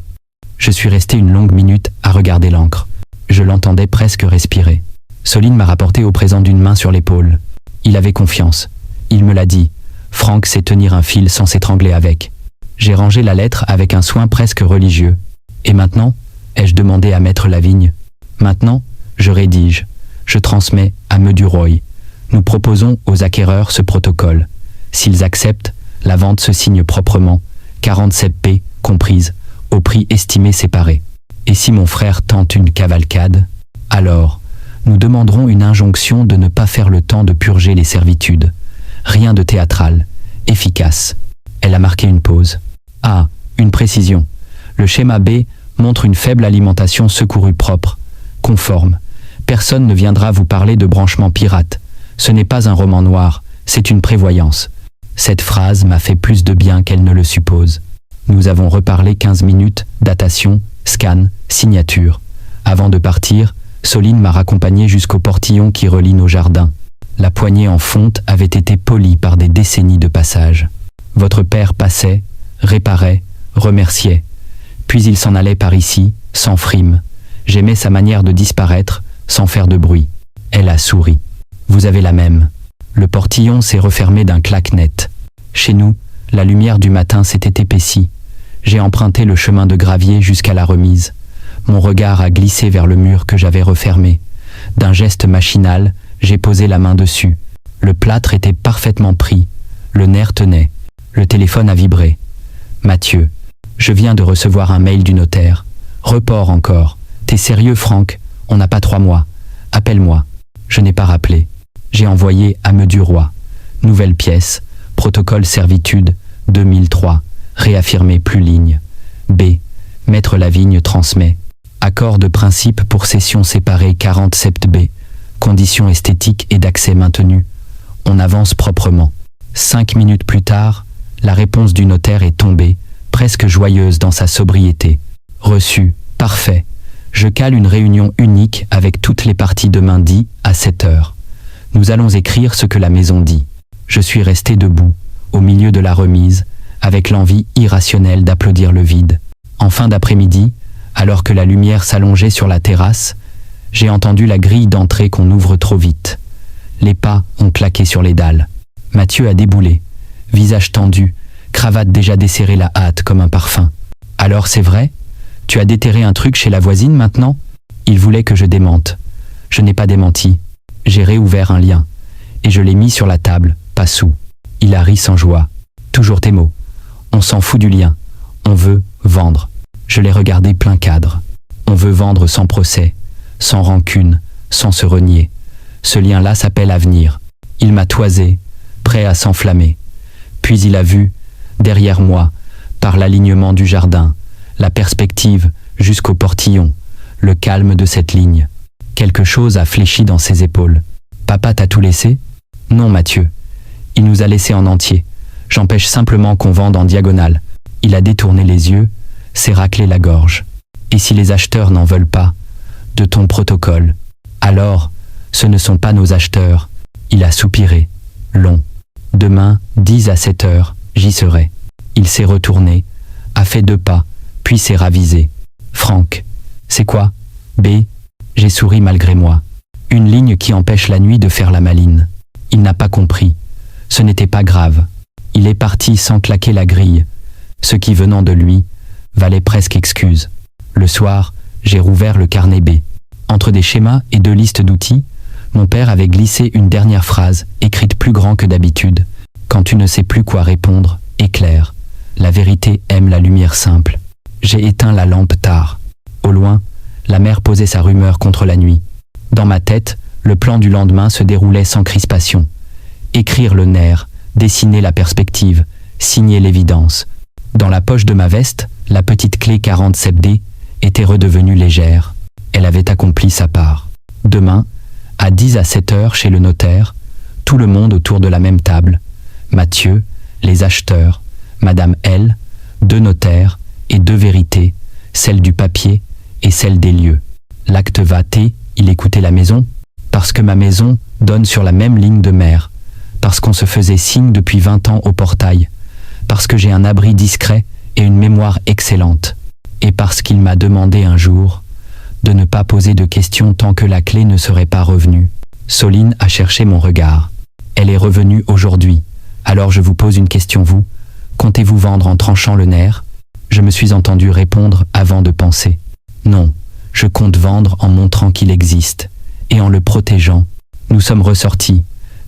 Je suis resté une longue minute à regarder l'encre. Je l'entendais presque respirer. Soline m'a rapporté au présent d'une main sur l'épaule. Il avait confiance. Il me l'a dit. Franck sait tenir un fil sans s'étrangler avec. J'ai rangé la lettre avec un soin presque religieux. Et maintenant, ai-je demandé à Maître Lavigne. Maintenant, je rédige. Je transmets à M. Duroy. Nous proposons aux acquéreurs ce protocole. S'ils acceptent, la vente se signe proprement, 47p comprise, au prix estimé séparé. Et si mon frère tente une cavalcade, alors, nous demanderons une injonction de ne pas faire le temps de purger les servitudes. Rien de théâtral, efficace. Elle a marqué une pause. Ah, une précision. Le schéma B montre une faible alimentation secourue propre, conforme. Personne ne viendra vous parler de branchement pirate. Ce n'est pas un roman noir, c'est une prévoyance. Cette phrase m'a fait plus de bien qu'elle ne le suppose. Nous avons reparlé 15 minutes, datation, scan, signature. Avant de partir, Soline m'a raccompagné jusqu'au portillon qui relie nos jardins. La poignée en fonte avait été polie par des décennies de passage. Votre père passait, réparait, remerciait. Puis il s'en allait par ici, sans frime. J'aimais sa manière de disparaître, sans faire de bruit. Elle a souri. Vous avez la même. Le portillon s'est refermé d'un claque net. Chez nous, la lumière du matin s'était épaissie. J'ai emprunté le chemin de gravier jusqu'à la remise. Mon regard a glissé vers le mur que j'avais refermé. D'un geste machinal, j'ai posé la main dessus. Le plâtre était parfaitement pris. Le nerf tenait. Le téléphone a vibré. Mathieu, je viens de recevoir un mail du notaire. Report encore. T'es sérieux, Franck? On n'a pas 3 mois. Appelle-moi. Je n'ai pas rappelé. J'ai envoyé à Me Duroy. Nouvelle pièce. Protocole servitude 2003. Réaffirmé plus ligne. B. Maître Lavigne transmet. Accord de principe pour session séparée 40 sept B. Conditions esthétiques et d'accès maintenues. On avance proprement. 5 minutes plus tard, la réponse du notaire est tombée, presque joyeuse dans sa sobriété. Reçu. Parfait. Je cale une réunion unique avec toutes les parties demain dit à 7 heures. Nous allons écrire ce que la maison dit. Je suis resté debout, au milieu de la remise, avec l'envie irrationnelle d'applaudir le vide. En fin d'après-midi, alors que la lumière s'allongeait sur la terrasse, j'ai entendu la grille d'entrée qu'on ouvre trop vite. Les pas ont claqué sur les dalles. Mathieu a déboulé, visage tendu, cravate déjà desserrée la hâte comme un parfum. Alors c'est vrai ? Tu as déterré un truc chez la voisine maintenant ? Il voulait que je démente. Je n'ai pas démenti. J'ai réouvert un lien. Et je l'ai mis sur la table, pas sous. Il a ri sans joie. Toujours tes mots. On s'en fout du lien. On veut vendre. Je l'ai regardé plein cadre. On veut vendre sans procès, sans rancune, sans se renier. Ce lien-là s'appelle avenir. Il m'a toisé, prêt à s'enflammer. Puis il a vu, derrière moi, par l'alignement du jardin, la perspective jusqu'au portillon, le calme de cette ligne. Quelque chose a fléchi dans ses épaules. Papa t'a tout laissé ? Non, Mathieu. Il nous a laissés en entier. J'empêche simplement qu'on vende en diagonale. Il a détourné les yeux, s'est raclé la gorge. Et si les acheteurs n'en veulent pas, de ton protocole, alors, ce ne sont pas nos acheteurs. Il a soupiré, long. Demain, 10 à 7 heures, j'y serai. Il s'est retourné, a fait 2 pas, puis s'est ravisé. Franck, c'est quoi ? B. J'ai souri malgré moi. Une ligne qui empêche la nuit de faire la maline. Il n'a pas compris. Ce n'était pas grave. Il est parti sans claquer la grille. Ce qui venant de lui valait presque excuse. Le soir, j'ai rouvert le carnet B. Entre des schémas et 2 listes d'outils, mon père avait glissé une dernière phrase, écrite plus grand que d'habitude. Quand tu ne sais plus quoi répondre, éclaire. La vérité aime la lumière simple. J'ai éteint la lampe tard. Au loin, la mer posait sa rumeur contre la nuit. Dans ma tête, le plan du lendemain se déroulait sans crispation. Écrire le nerf, dessiner la perspective, signer l'évidence. Dans la poche de ma veste, la petite clé 40 7D était redevenue légère. Elle avait accompli sa part. Demain, à 10 à 7 heures chez le notaire, tout le monde autour de la même table. Mathieu, les acheteurs, Madame L, 2 notaires et 2 vérités, celle du papier et celle des lieux. L'acte va T, il écoutait la maison, parce que ma maison donne sur la même ligne de mer, parce qu'on se faisait signe depuis 20 ans au portail, parce que j'ai un abri discret et une mémoire excellente, et parce qu'il m'a demandé un jour de ne pas poser de questions tant que la clé ne serait pas revenue. Soline a cherché mon regard. Elle est revenue aujourd'hui. Alors je vous pose une question, vous. Comptez-vous vendre en tranchant le nerf ? Je me suis entendu répondre avant de penser. Non, je compte vendre en montrant qu'il existe, et en le protégeant. Nous sommes ressortis.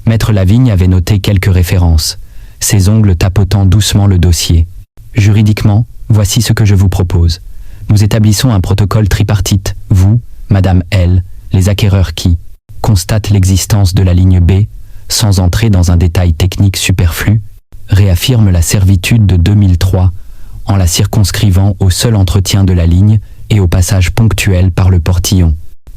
Maître Lavigne avait noté quelques références, ses ongles tapotant doucement le dossier. Juridiquement, voici ce que je vous propose. Nous établissons un protocole tripartite, vous, Madame L, les acquéreurs qui constatent l'existence de la ligne B, sans entrer dans un détail technique superflu, réaffirment la servitude de 2003 en la circonscrivant au seul entretien de la ligne et au passage ponctuel par le portillon.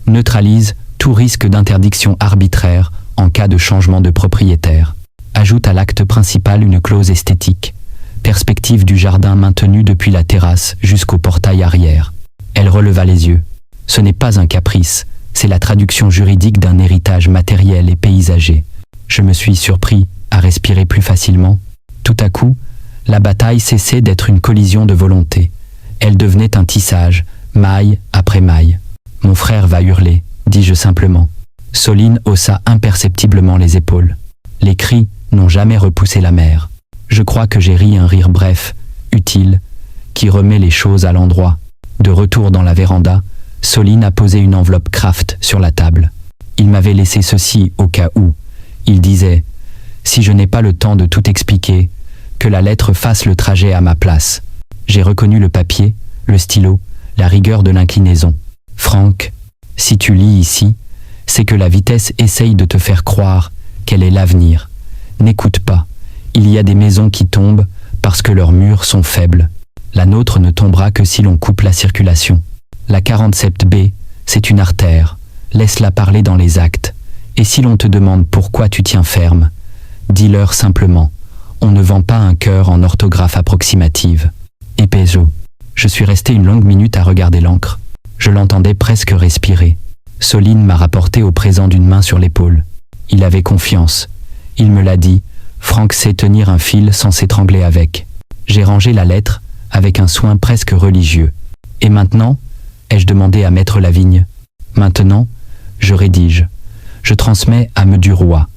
Neutralise tout risque d'interdiction arbitraire en cas de changement de propriétaire. Ajoute à l'acte principal une clause esthétique. Perspective du jardin maintenue depuis la terrasse jusqu'au portail arrière. Elle releva les yeux. Ce n'est pas un caprice, c'est la traduction juridique d'un héritage matériel et paysager. Je me suis surpris à respirer plus facilement. Tout à coup, la bataille cessait d'être une collision de volonté. Elle devenait un tissage, maille après maille. Mon frère va hurler, dis-je simplement. Soline haussa imperceptiblement les épaules. Les cris n'ont jamais repoussé la mer. Je crois que j'ai ri un rire bref, utile, qui remet les choses à l'endroit. De retour dans la véranda, Soline a posé une enveloppe Kraft sur la table. Il m'avait laissé ceci au cas où. Il disait « Si je n'ai pas le temps de tout expliquer, que la lettre fasse le trajet à ma place. » J'ai reconnu le papier, le stylo, la rigueur de l'inclinaison. Franck, Si tu lis ici, c'est que la vitesse essaye de te faire croire qu'elle est l'avenir. N'écoute pas, il y a des maisons qui tombent parce que leurs murs sont faibles. La nôtre ne tombera que si l'on coupe la circulation. La 47B, c'est une artère, laisse-la parler dans les actes. Et si l'on te demande pourquoi tu tiens ferme, dis-leur simplement, on ne vend pas un cœur en orthographe approximative. Et Pézo, je suis resté une longue minute à regarder l'encre. Je l'entendais presque respirer. Soline m'a rapporté au présent d'une main sur l'épaule. Il avait confiance. Il me l'a dit, Franck sait tenir un fil sans s'étrangler avec. J'ai rangé la lettre avec un soin presque religieux. Et maintenant, ai-je demandé à Maître Lavigne. Maintenant, je rédige. Je transmets à M. Duroy.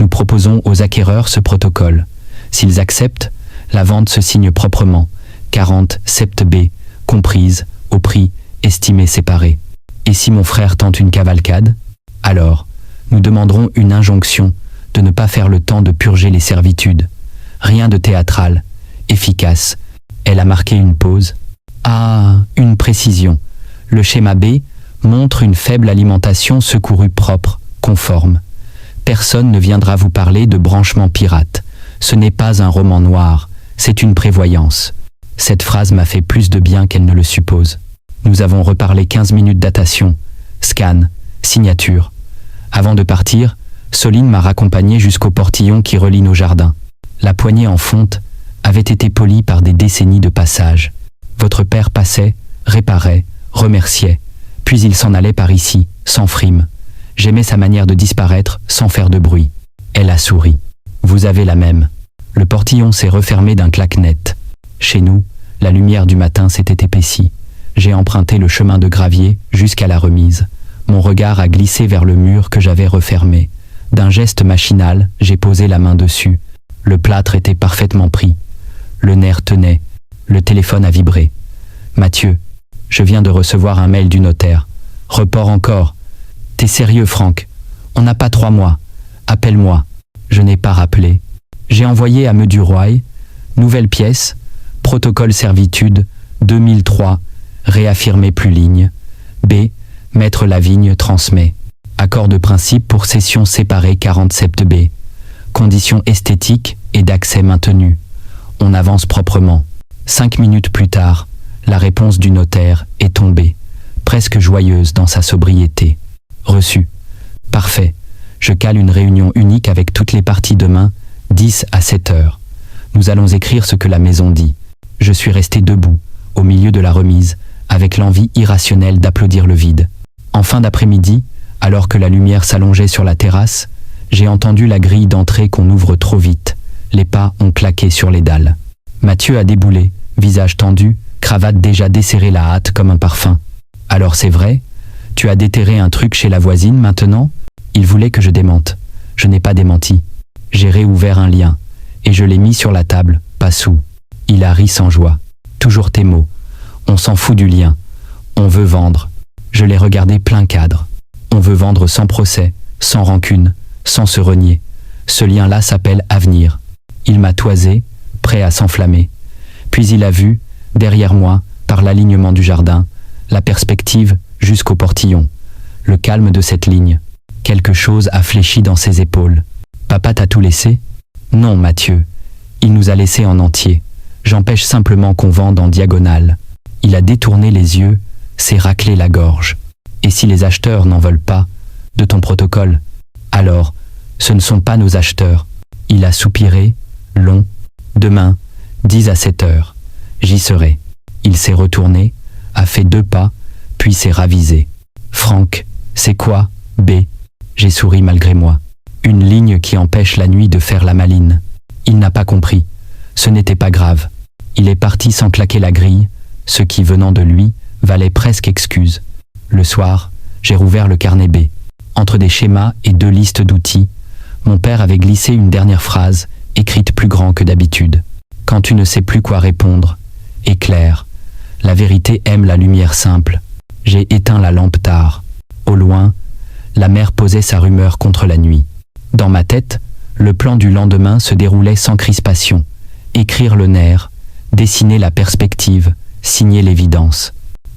Nous proposons aux acquéreurs ce protocole. S'ils acceptent, la vente se signe proprement, 40 sept B, comprise, au prix, estimé séparé. Et si mon frère tente une cavalcade, alors, nous demanderons une injonction de ne pas faire le temps de purger les servitudes. Rien de théâtral, efficace. Elle a marqué une pause. Ah, une précision. Le schéma B montre une faible alimentation secourue propre, conforme. Personne ne viendra vous parler de branchement pirate. Ce n'est pas un roman noir, c'est une prévoyance. Cette phrase m'a fait plus de bien qu'elle ne le suppose. Nous avons reparlé 15 minutes datation, scan, signature. Avant de partir, Soline m'a raccompagné jusqu'au portillon qui relie nos jardins. La poignée en fonte avait été polie par des décennies de passage. Votre père passait, réparait, remerciait, puis il s'en allait par ici, sans frime. J'aimais sa manière de disparaître sans faire de bruit. Elle a souri. Vous avez la même. Le portillon s'est refermé d'un claque net. Chez nous, la lumière du matin s'était épaissie. J'ai emprunté le chemin de gravier jusqu'à la remise. Mon regard a glissé vers le mur que j'avais refermé. D'un geste machinal, j'ai posé la main dessus. Le plâtre était parfaitement pris. Le nerf tenait. Le téléphone a vibré. Mathieu, je viens de recevoir un mail du notaire. Report encore. T'es sérieux, Franck? On n'a pas 3 mois. Appelle-moi. Je n'ai pas rappelé. J'ai envoyé à M. Duroy, nouvelle pièce, protocole servitude, 2003, réaffirmé plus ligne. B, Maître Lavigne transmet. Accord de principe pour session séparée 47B. Conditions esthétiques et d'accès maintenues. On avance proprement. 5 minutes plus tard, la réponse du notaire est tombée, presque joyeuse dans sa sobriété. Reçu. Parfait. Je cale une réunion unique avec toutes les parties demain, 10 à 7 heures. Nous allons écrire ce que la maison dit. Je suis resté debout, au milieu de la remise, avec l'envie irrationnelle d'applaudir le vide. En fin d'après-midi, alors que la lumière s'allongeait sur la terrasse, j'ai entendu la grille d'entrée qu'on ouvre trop vite. Les pas ont claqué sur les dalles. Mathieu a déboulé, visage tendu, cravate déjà desserrée la hâte comme un parfum. Alors c'est vrai? Tu as déterré un truc chez la voisine maintenant? Il voulait que je démente. Je n'ai pas démenti. J'ai réouvert un lien, et je l'ai mis sur la table, pas sous. Il a ri sans joie. Toujours tes mots. On s'en fout du lien. On veut vendre. Je l'ai regardé plein cadre. On veut vendre sans procès, sans rancune, sans se renier. Ce lien-là s'appelle avenir. Il m'a toisé, prêt à s'enflammer. Puis il a vu, derrière moi, par l'alignement du jardin, la perspective jusqu'au portillon. Le calme de cette ligne. Quelque chose a fléchi dans ses épaules. Papa t'a tout laissé? Non, Mathieu. Il nous a laissés en entier. J'empêche simplement qu'on vende en diagonale. Il a détourné les yeux, s'est raclé la gorge. Et si les acheteurs n'en veulent pas, de ton protocole, alors, ce ne sont pas nos acheteurs. Il a soupiré, long. Demain, 10 à 7 heures. J'y serai. Il s'est retourné, a fait 2 pas, puis s'est ravisé. Franck, c'est quoi, B? J'ai souri malgré moi. Une ligne qui empêche la nuit de faire la maline. Il n'a pas compris. Ce n'était pas grave. Il est parti sans claquer la grille, ce qui, venant de lui, valait presque excuse. Le soir, j'ai rouvert le carnet B. Entre des schémas et 2 listes d'outils, mon père avait glissé une dernière phrase, écrite plus grand que d'habitude. Quand tu ne sais plus quoi répondre, éclaire. La vérité aime la lumière simple. J'ai éteint la lampe tard. Au loin, la mer posait sa rumeur contre la nuit. Dans ma tête, le plan du lendemain se déroulait sans crispation. Écrire le nerf, dessiner la perspective, signer l'évidence.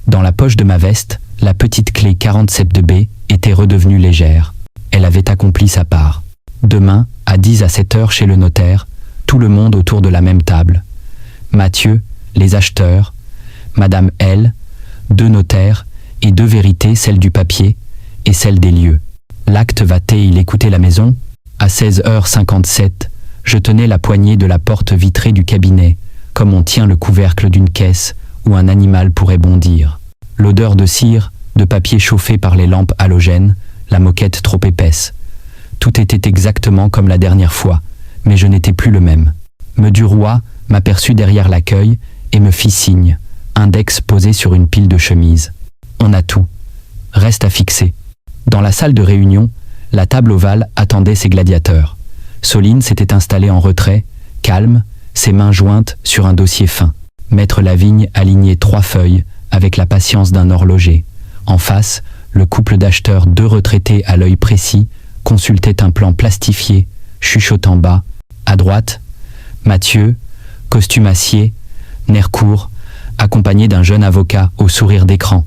Dans la poche de ma veste, La petite clé 47B était redevenue légère. Elle avait accompli sa part. Demain, à 10 à 7 heures chez le notaire, tout le monde autour de la même table. Mathieu, les acheteurs, Madame L, 2 notaires et 2 vérités, celle du papier et celle des lieux. L'acte va-t-il écouter la maison? À 16h57, je tenais la poignée de la porte vitrée du cabinet, comme on tient le couvercle d'une caisse où un animal pourrait bondir. L'odeur de cire, de papier chauffé par les lampes halogènes, la moquette trop épaisse. Tout était exactement comme la dernière fois, mais je n'étais plus le même. Meduroy m'aperçut derrière l'accueil et me fit signe, index posé sur une pile de chemises. On a tout. Reste à fixer. Dans la salle de réunion, la table ovale attendait ses gladiateurs. Soline s'était installée en retrait, calme, ses mains jointes sur un dossier fin. Maître Lavigne alignait 3 feuilles avec la patience d'un horloger. En face, le couple d'acheteurs, 2 retraités à l'œil précis, consultait un plan plastifié, chuchotant bas. À droite, Mathieu, costume acier, nerf court, accompagné d'un jeune avocat au sourire d'écran.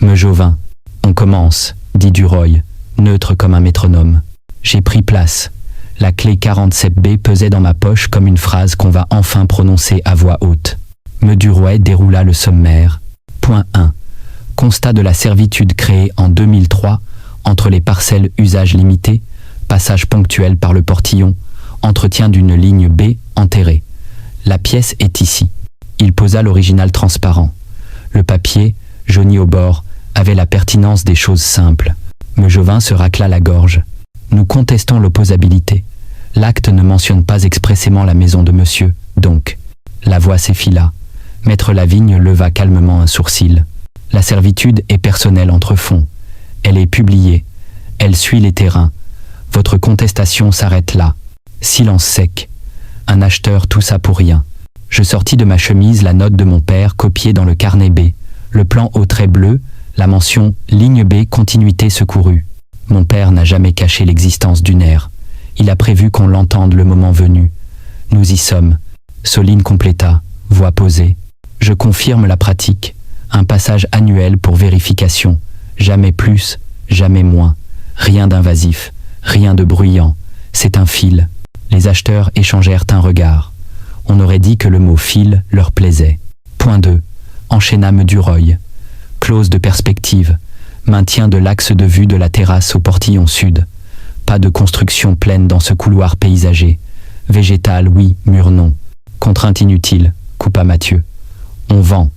Mejeauvin. On commence, dit Duroy, neutre comme un métronome. J'ai pris place. La clé 47B pesait dans ma poche comme une phrase qu'on va enfin prononcer à voix haute. Meduroy déroula le sommaire. Point 1. Constat de la servitude créée en 2003 entre les parcelles usage limité, passage ponctuel par le portillon, entretien d'une ligne B enterrée. La pièce est ici. Il posa l'original transparent. Le papier, jauni au bord, avait la pertinence des choses simples. Mejeauvin se racla la gorge. Nous contestons l'opposabilité. L'acte ne mentionne pas expressément la maison de monsieur, donc. La voix s'effila. Maître Lavigne leva calmement un sourcil. La servitude est personnelle entre fonds. Elle est publiée. Elle suit les terrains. Votre contestation s'arrête là. Silence sec. Un acheteur toussa pour rien. Je sortis de ma chemise la note de mon père copiée dans le carnet B. Le plan au trait bleu, la mention « ligne B, continuité secourue ». Mon père n'a jamais caché l'existence du nerf. Il a prévu qu'on l'entende le moment venu. Nous y sommes. Soline compléta, voix posée. Je confirme la pratique. Un passage annuel pour vérification. Jamais plus, jamais moins. Rien d'invasif, rien de bruyant. C'est un fil. Les acheteurs échangèrent un regard. On aurait dit que le mot fil leur plaisait. Point 2. Enchaîna Meduroy. Clause de perspective. Maintien de l'axe de vue de la terrasse au portillon sud. Pas de construction pleine dans ce couloir paysager. Végétal, oui, mur non. Contrainte inutile, coupa Mathieu. On vend,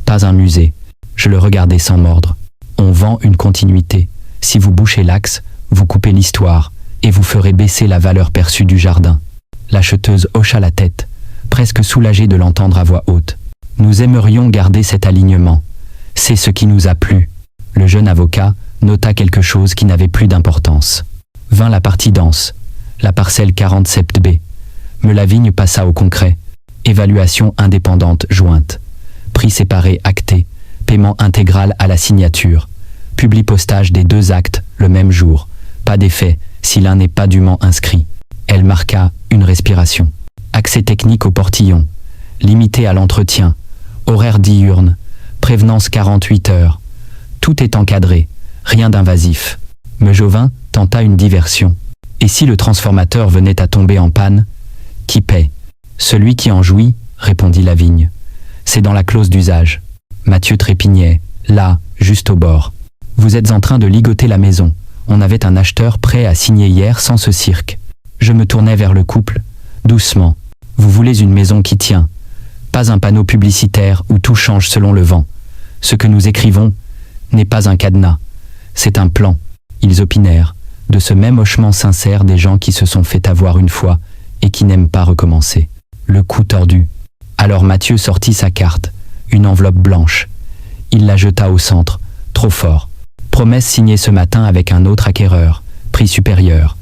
pas un musée. Je le regardais sans mordre. On vend une continuité. Si vous bouchez l'axe, vous coupez l'histoire, et vous ferez baisser la valeur perçue du jardin. L'acheteuse hocha la tête, presque soulagée de l'entendre à voix haute. Nous aimerions garder cet alignement. C'est ce qui nous a plu. Le jeune avocat nota quelque chose qui n'avait plus d'importance. Vint la partie dense, la parcelle 47B. Lavigne passa au concret. Évaluation indépendante jointe. Prix séparé acté. Paiement intégral à la signature. Publipostage des 2 actes le même jour. Pas d'effet si l'un n'est pas dûment inscrit. Elle marqua une respiration. Accès technique au portillon. Limité à l'entretien. Horaire diurne. Prévenance 48 heures. Tout est encadré. Rien d'invasif. Mejeauvin tenta une diversion. Et si le transformateur venait à tomber en panne? Qui paie? Celui qui en jouit, répondit Lavigne. C'est dans la clause d'usage. Mathieu trépignait, là, juste au bord. Vous êtes en train de ligoter la maison. On avait un acheteur prêt à signer hier sans ce cirque. Je me tournai vers le couple, doucement. Vous voulez une maison qui tient. Pas un panneau publicitaire où tout change selon le vent. Ce que nous écrivons n'est pas un cadenas. C'est un plan. Ils opinèrent, de ce même hochement sincère des gens qui se sont fait avoir une fois et qui n'aiment pas recommencer. Le cou tordu. Alors Mathieu sortit sa carte, une enveloppe blanche. Il la jeta au centre, trop fort. Promesse signée ce matin avec un autre acquéreur, prix supérieur.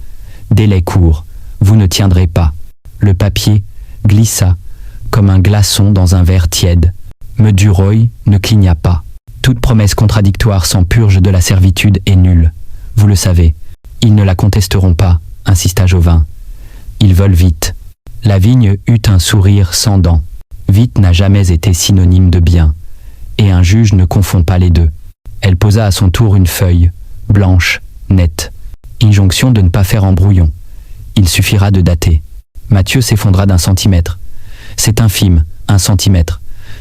Délai court, vous ne tiendrez pas. Le papier glissa, comme un glaçon dans un verre tiède. Meduroy ne cligna pas. Toute promesse contradictoire sans purge de la servitude est nulle. Vous le savez. Ils ne la contesteront pas, insista Jeauvin. Ils veulent vite. Lavigne eut un sourire sans dents. Vite n'a jamais été synonyme de bien. Et un juge ne confond pas les deux. Elle posa à son tour une feuille, blanche, nette. Injonction de ne pas faire embrouillon. Il suffira de dater. Mathieu s'effondra d'1 cm. C'est infime, 1 cm.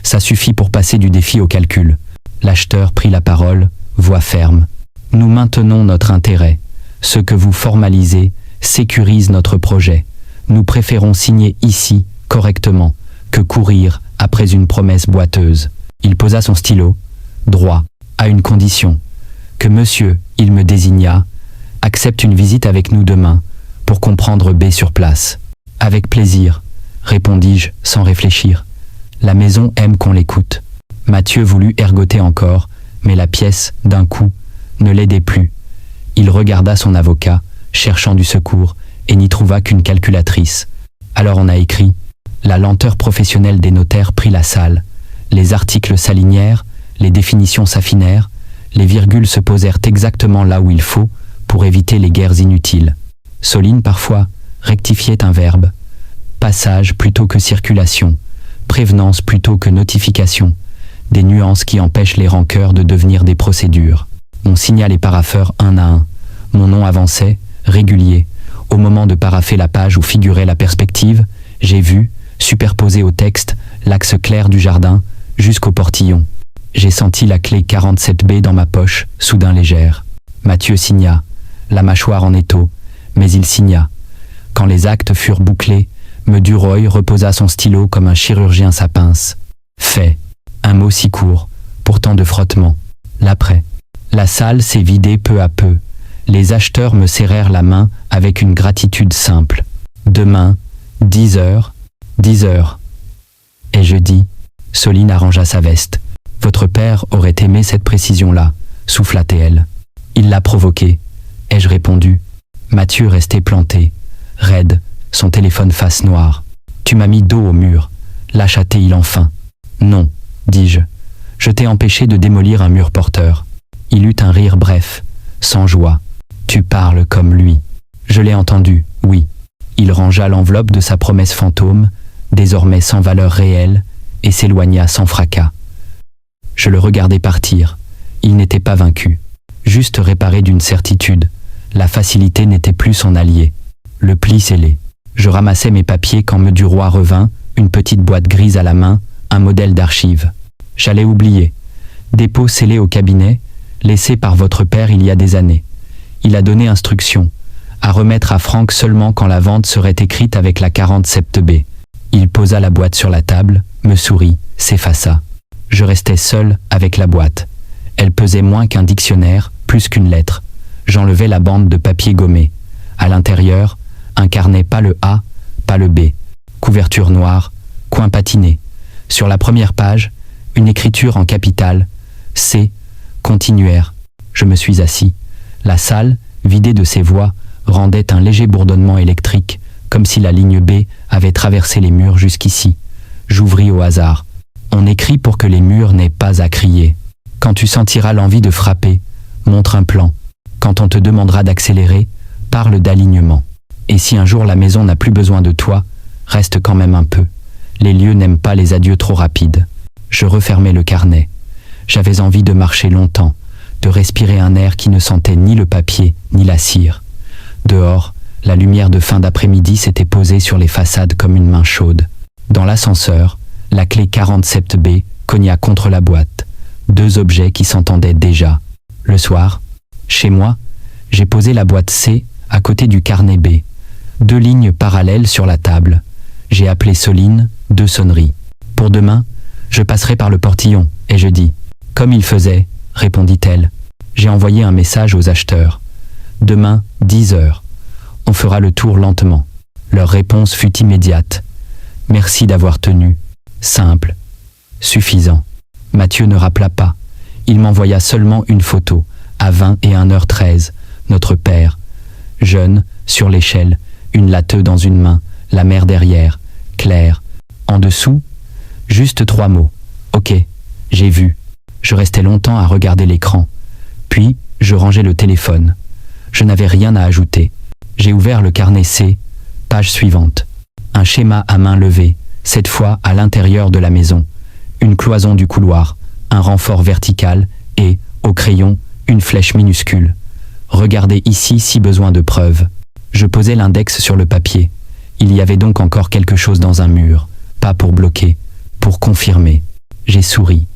Ça suffit pour passer du défi au calcul. L'acheteur prit la parole, voix ferme. Nous maintenons notre intérêt. Ce que vous formalisez sécurise notre projet. Nous préférons signer ici, correctement, que courir après une promesse boiteuse. Il posa son stylo, droit, à une condition, que monsieur, il me désigna, accepte une visite avec nous demain, pour comprendre B sur place. Avec plaisir, répondis-je sans réfléchir. La maison aime qu'on l'écoute. Mathieu voulut ergoter encore, mais la pièce, d'un coup, ne l'aidait plus. Il regarda son avocat, cherchant du secours, et n'y trouva qu'une calculatrice. Alors on a écrit. La lenteur professionnelle des notaires prit la salle. Les articles s'alignèrent, les définitions s'affinèrent, les virgules se posèrent exactement là où il faut pour éviter les guerres inutiles. Soline, parfois, rectifiait un verbe. Passage plutôt que circulation. Prévenance plutôt que notification. Des nuances qui empêchent les rancœurs de devenir des procédures. On signa les parapheurs un à un. Mon nom avançait, régulier. Au moment de parapher la page où figurait la perspective, j'ai vu, superposé au texte, l'axe clair du jardin, jusqu'au portillon. J'ai senti la clé 47B dans ma poche, soudain légère. Mathieu signa, la mâchoire en étau, mais il signa. Quand les actes furent bouclés, M. Duroy reposa son stylo comme un chirurgien sa pince. Fait. Un mot si court, pourtant de frottement. L'après. La salle s'est vidée peu à peu. Les acheteurs me serrèrent la main avec une gratitude simple. Demain, 10 heures, 10 heures. Et je dis, Soline arrangea sa veste. Votre père aurait aimé cette précision-là, souffla-t-elle. Il l'a provoquée, ai-je répondu. Mathieu restait planté, raide, son téléphone face noire. Tu m'as mis dos au mur, lâcha-t-il enfin. Non, dis-je. Je t'ai empêché de démolir un mur porteur. Il eut un rire bref, sans joie. Tu parles comme lui. Je l'ai entendu, oui. Il rangea l'enveloppe de sa promesse fantôme, désormais sans valeur réelle, et s'éloigna sans fracas. Je le regardai partir. Il n'était pas vaincu, juste réparé d'une certitude. La facilité n'était plus son allié. Le pli scellé. Je ramassais mes papiers quand M. Duroy revint, une petite boîte grise à la main, un modèle d'archive. J'allais oublier. Dépôt scellé au cabinet, laissé par votre père il y a des années. Il a donné instruction à remettre à Franck seulement quand la vente serait écrite avec la 47B. Il posa la boîte sur la table, me sourit, s'effaça. Je restais seul avec la boîte. Elle pesait moins qu'un dictionnaire, plus qu'une lettre. J'enlevai la bande de papier gommé. À l'intérieur, un carnet pas le A, pas le B. Couverture noire, coin patiné. Sur la première page, une écriture en capitale, C, continuaire. Je me suis assis. La salle, vidée de ses voix, rendait un léger bourdonnement électrique, comme si la ligne B avait traversé les murs jusqu'ici. J'ouvris au hasard. On écrit pour que les murs n'aient pas à crier. Quand tu sentiras l'envie de frapper, montre un plan. Quand on te demandera d'accélérer, parle d'alignement. Et si un jour la maison n'a plus besoin de toi, reste quand même un peu. Les lieux n'aiment pas les adieux trop rapides. Je refermai le carnet. J'avais envie de marcher longtemps, de respirer un air qui ne sentait ni le papier, ni la cire. Dehors, la lumière de fin d'après-midi s'était posée sur les façades comme une main chaude. Dans l'ascenseur, la clé 47B cogna contre la boîte. 2 objets qui s'entendaient déjà. Le soir, chez moi, j'ai posé la boîte C à côté du carnet B. 2 lignes parallèles sur la table. J'ai appelé Soline, 2 sonneries. Pour demain, je passerai par le portillon, et je dis. Comme il faisait, répondit-elle. J'ai envoyé un message aux acheteurs. Demain, 10 heures. On fera le tour lentement. Leur réponse fut immédiate. Merci d'avoir tenu. Simple. Suffisant. Mathieu ne rappela pas. Il m'envoya seulement une photo, à 21h13, notre père. Jeune, sur l'échelle, une lateux dans une main, la mère derrière, Claire. En dessous, juste 3 mots. Ok, j'ai vu. Je restais longtemps à regarder l'écran. Puis, je rangeai le téléphone. Je n'avais rien à ajouter. J'ai ouvert le carnet C, page suivante. Un schéma à main levée, cette fois à l'intérieur de la maison. Une cloison du couloir, un renfort vertical et, Au crayon, une flèche minuscule. Regardez ici si besoin de preuves. Je posai l'index sur le papier. Il y avait donc encore quelque chose dans un mur. Pas pour bloquer, pour confirmer. J'ai souri.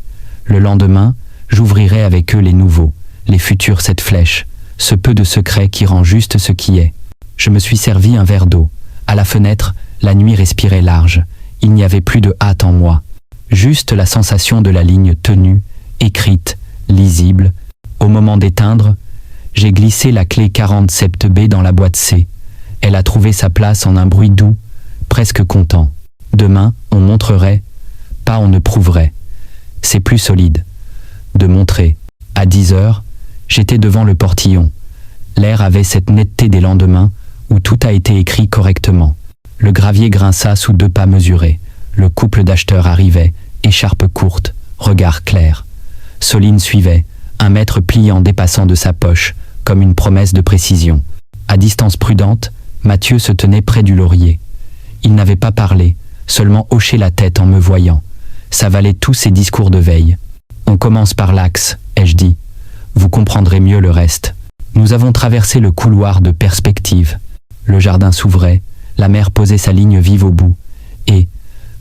Le lendemain, j'ouvrirai avec eux les nouveaux, les futurs cette flèche, ce peu de secret qui rend juste ce qui est. Je me suis servi un verre d'eau. À la fenêtre, la nuit respirait large. Il n'y avait plus de hâte en moi. Juste la sensation de la ligne tenue, écrite, lisible. Au moment d'éteindre, j'ai glissé la clé 47B dans la boîte C. Elle a trouvé sa place en un bruit doux, presque content. Demain, on montrerait, pas on ne prouverait. C'est plus solide. De montrer. À 10 heures, j'étais devant le portillon. L'air avait cette netteté des lendemains où tout a été écrit correctement. Le gravier grinça sous 2 pas mesurés. Le couple d'acheteurs arrivait, écharpe courte, regard clair. Soline suivait, un mètre pliant dépassant de sa poche, comme une promesse de précision. À distance prudente, Mathieu se tenait près du laurier. Il n'avait pas parlé, seulement hoché la tête en me voyant. Ça valait tous ses discours de veille. On commence par l'axe, ai-je dit. Vous comprendrez mieux le reste. Nous avons traversé le couloir de perspective. Le jardin s'ouvrait, la mer posait sa ligne vive au bout, et,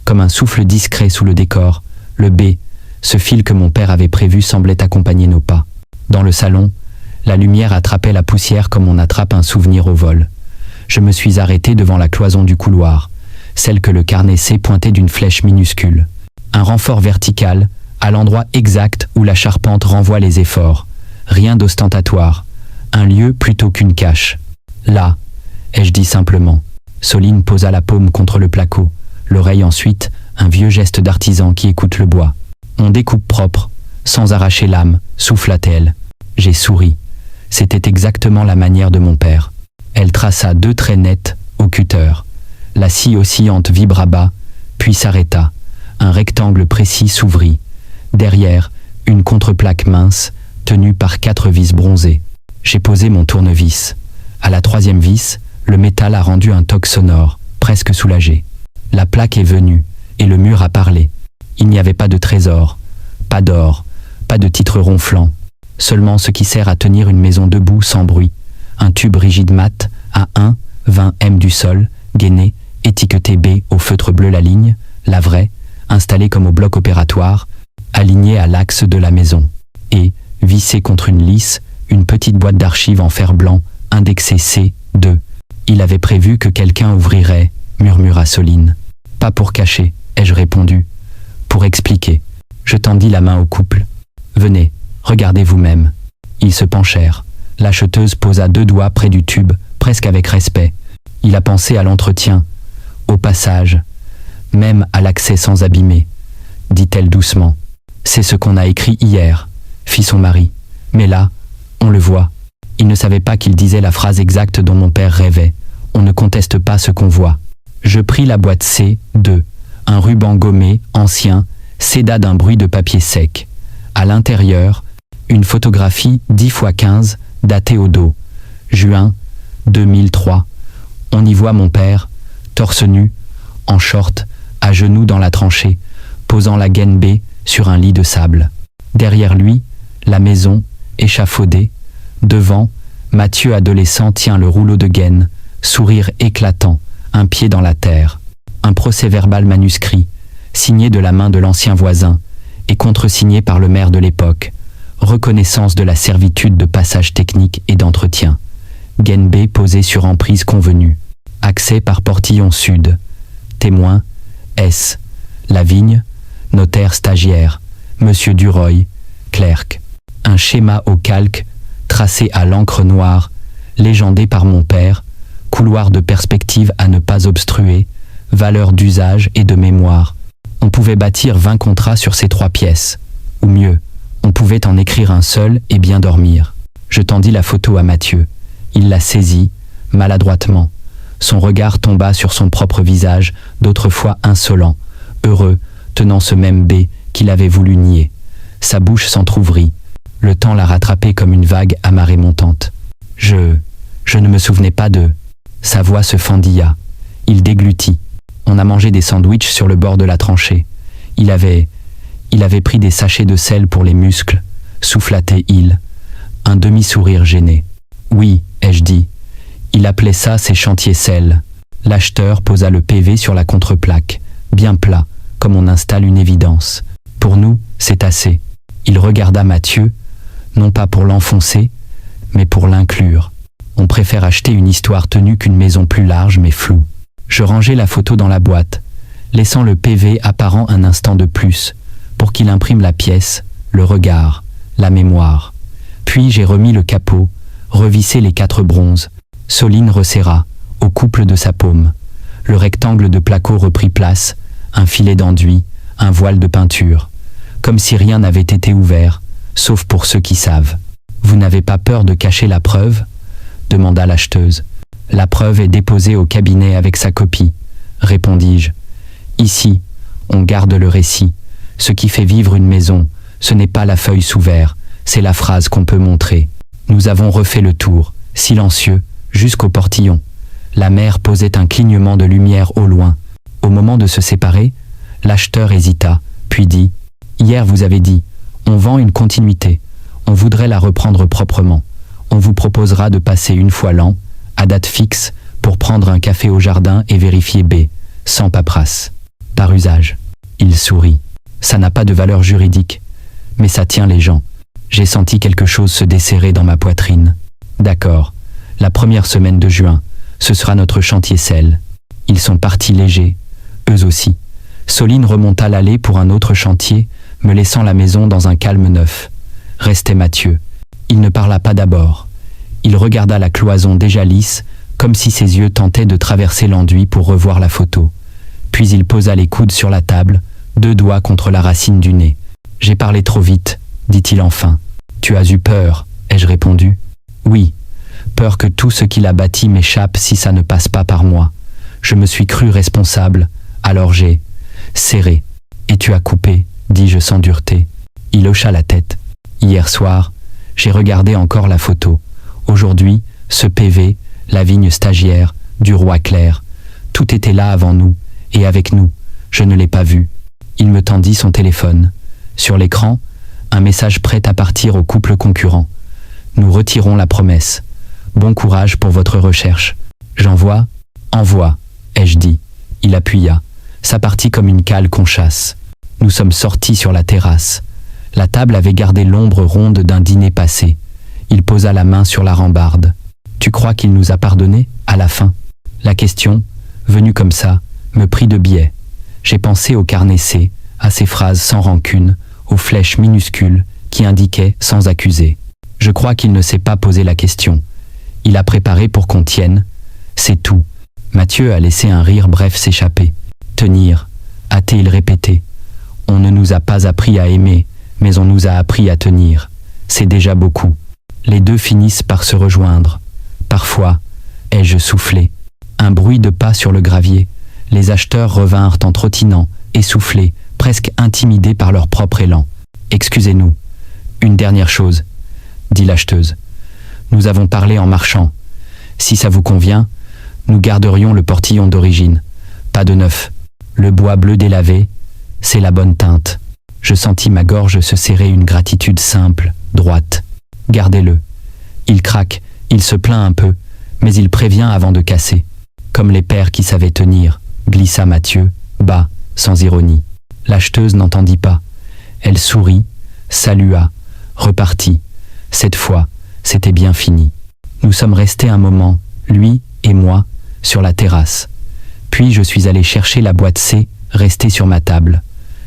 comme un souffle discret sous le décor, le B, ce fil que mon père avait prévu semblait accompagner nos pas. Dans le salon, la lumière attrapait la poussière comme on attrape un souvenir au vol. Je me suis arrêté devant la cloison du couloir, celle que le carnet C pointait d'une flèche minuscule. Un renfort vertical, à l'endroit exact où la charpente renvoie les efforts. Rien d'ostentatoire. Un lieu plutôt qu'une cache. Là, ai-je dit simplement. Soline posa la paume contre le placo, l'oreille ensuite, un vieux geste d'artisan qui écoute le bois. On découpe propre, sans arracher l'âme, souffla-t-elle. J'ai souri. C'était exactement la manière de mon père. Elle traça 2 traits nets au cutter. La scie oscillante vibra bas, puis s'arrêta. Un rectangle précis s'ouvrit. Derrière, une contreplaque mince, tenue par 4 vis bronzées. J'ai posé mon tournevis. À la 3e vis, le métal a rendu un toc sonore, presque soulagé. La plaque est venue, et le mur a parlé. Il n'y avait pas de trésor, pas d'or, pas de titre ronflant, seulement ce qui sert à tenir une maison debout sans bruit. Un tube rigide mat, à 20 m du sol, gainé, étiqueté B au feutre bleu la ligne, la vraie, installée comme au bloc opératoire, alignée à l'axe de la maison. Et, vissée contre une lisse, une petite boîte d'archives en fer blanc, indexée C2. Il avait prévu que quelqu'un ouvrirait, murmura Soline. Pas pour cacher, ai-je répondu. Pour expliquer. Je tendis la main au couple. Venez, regardez vous-même. Ils se penchèrent. L'acheteuse posa 2 doigts près du tube, presque avec respect. Il a pensé à l'entretien, au passage, même à l'accès sans abîmer, dit-elle doucement. C'est ce qu'on a écrit hier, fit son mari. Mais là, on le voit. Il ne savait pas qu'il disait la phrase exacte dont mon père rêvait. On ne conteste pas ce qu'on voit. Je pris la boîte C2, un ruban gommé, ancien, céda d'un bruit de papier sec. À l'intérieur, une photographie 10x15, datée au dos. Juin 2003. On y voit mon père, torse nu, en short, à genoux dans la tranchée, posant la gaine B sur un lit de sable. Derrière lui, la maison, échafaudée. Devant, Mathieu adolescent tient le rouleau de gaine, sourire éclatant, un pied dans la terre. Un procès-verbal manuscrit, signé de la main de l'ancien voisin et contresigné par le maire de l'époque. Reconnaissance de la servitude de passage technique et d'entretien. Gaine B posée sur emprise convenue. Accès par portillon sud. Témoin, S. Lavigne, notaire stagiaire. Monsieur Duroy, clerc. Un schéma au calque, tracé à l'encre noire, légendé par mon père, couloir de perspective à ne pas obstruer, valeur d'usage et de mémoire. On pouvait bâtir 20 contrats sur ces 3 pièces. Ou mieux, on pouvait en écrire un seul et bien dormir. Je tendis la photo à Mathieu. Il la saisit, maladroitement. Son regard tomba sur son propre visage, d'autrefois insolent, heureux, tenant ce même B qu'il avait voulu nier. Sa bouche s'entr'ouvrit. Le temps l'a rattrapé comme une vague à marée montante. Je ne me souvenais pas de... Sa voix se fendilla. Il déglutit. On a mangé des sandwichs sur le bord de la tranchée. Il avait pris des sachets de sel pour les muscles, souffla-t-il, un demi-sourire gêné. Oui, ai-je dit. Il appelait ça ses chantiers sel. L'acheteur posa le PV sur la contreplaque, bien plat, comme on installe une évidence. Pour nous, c'est assez. Il regarda Mathieu, non pas pour l'enfoncer, mais pour l'inclure. On préfère acheter une histoire tenue qu'une maison plus large mais floue. Je rangeai la photo dans la boîte, laissant le PV apparent un instant de plus, pour qu'il imprime la pièce, le regard, la mémoire. Puis j'ai remis le capot, revissé les 4 bronzes. Soline resserra, au couple de sa paume. Le rectangle de placo reprit place, un filet d'enduit, un voile de peinture. Comme si rien n'avait été ouvert, sauf pour ceux qui savent. Vous n'avez pas peur de cacher la preuve ? Demanda l'acheteuse. La preuve est déposée au cabinet avec sa copie, répondis-je. Ici, on garde le récit. Ce qui fait vivre une maison, ce n'est pas la feuille sous verre, c'est la phrase qu'on peut montrer. Nous avons refait le tour, silencieux, jusqu'au portillon. La mer posait un clignement de lumière au loin. Au moment de se séparer, l'acheteur hésita, puis dit « Hier vous avez dit, on vend une continuité, on voudrait la reprendre proprement. On vous proposera de passer une fois l'an, à date fixe, pour prendre un café au jardin et vérifier B, sans paperasse. Par usage. » Il sourit. Ça n'a pas de valeur juridique, mais ça tient les gens. J'ai senti quelque chose se desserrer dans ma poitrine. D'accord, la première semaine de juin, ce sera notre chantier sel. Ils sont partis légers, eux aussi. Soline remonta l'allée pour un autre chantier, me laissant la maison dans un calme neuf. Restait Mathieu. Il ne parla pas d'abord. Il regarda la cloison déjà lisse, comme si ses yeux tentaient de traverser l'enduit pour revoir la photo. Puis il posa les coudes sur la table, 2 doigts contre la racine du nez. « J'ai parlé trop vite », dit-il enfin. « Tu as eu peur », ai-je répondu. « Oui, peur que tout ce qu'il a bâti m'échappe si ça ne passe pas par moi. Je me suis cru responsable, alors j'ai serré. Et tu as coupé, dis-je sans dureté. » Il hocha la tête. « Hier soir, j'ai regardé encore la photo. Aujourd'hui, ce PV, la vigne stagiaire, du roi clair. Tout était là avant nous, et avec nous. Je ne l'ai pas vu. » Il me tendit son téléphone. Sur l'écran, un message prêt à partir au couple concurrent. « Nous retirons la promesse. Bon courage pour votre recherche. » « J'envoie ? » ?»« Envoie, ai-je dit. Il appuya. Ça partit comme une cale qu'on chasse. Nous sommes sortis sur la terrasse. La table avait gardé l'ombre ronde d'un dîner passé. Il posa la main sur la rambarde. « Tu crois qu'il nous a pardonné, à la fin ?» La question, venue comme ça, me prit de biais. J'ai pensé au carnet C, à ces phrases sans rancune, aux flèches minuscules qui indiquaient sans accuser. Je crois qu'il ne s'est pas posé la question. Il a préparé pour qu'on tienne. C'est tout. Mathieu a laissé un rire bref s'échapper. Tenir, a-t-il répété. On ne nous a pas appris à aimer, mais on nous a appris à tenir. C'est déjà beaucoup. Les deux finissent par se rejoindre. Parfois, ai-je soufflé. Un bruit de pas sur le gravier. Les acheteurs revinrent en trottinant, essoufflés, presque intimidés par leur propre élan. « Excusez-nous. Une dernière chose, » dit l'acheteuse. « Nous avons parlé en marchant. Si ça vous convient, nous garderions le portillon d'origine. Pas de neuf. Le bois bleu délavé, c'est la bonne teinte. » Je sentis ma gorge se serrer une gratitude simple, droite. « Gardez-le. Il craque, il se plaint un peu, mais il prévient avant de casser. Comme les pères qui savaient tenir. » glissa Mathieu, bas, sans ironie. L'acheteuse n'entendit pas. Elle sourit, salua, repartit. Cette fois, c'était bien fini. Nous sommes restés un moment, lui et moi, sur la terrasse. Puis je suis allé chercher la boîte C, restée sur ma table.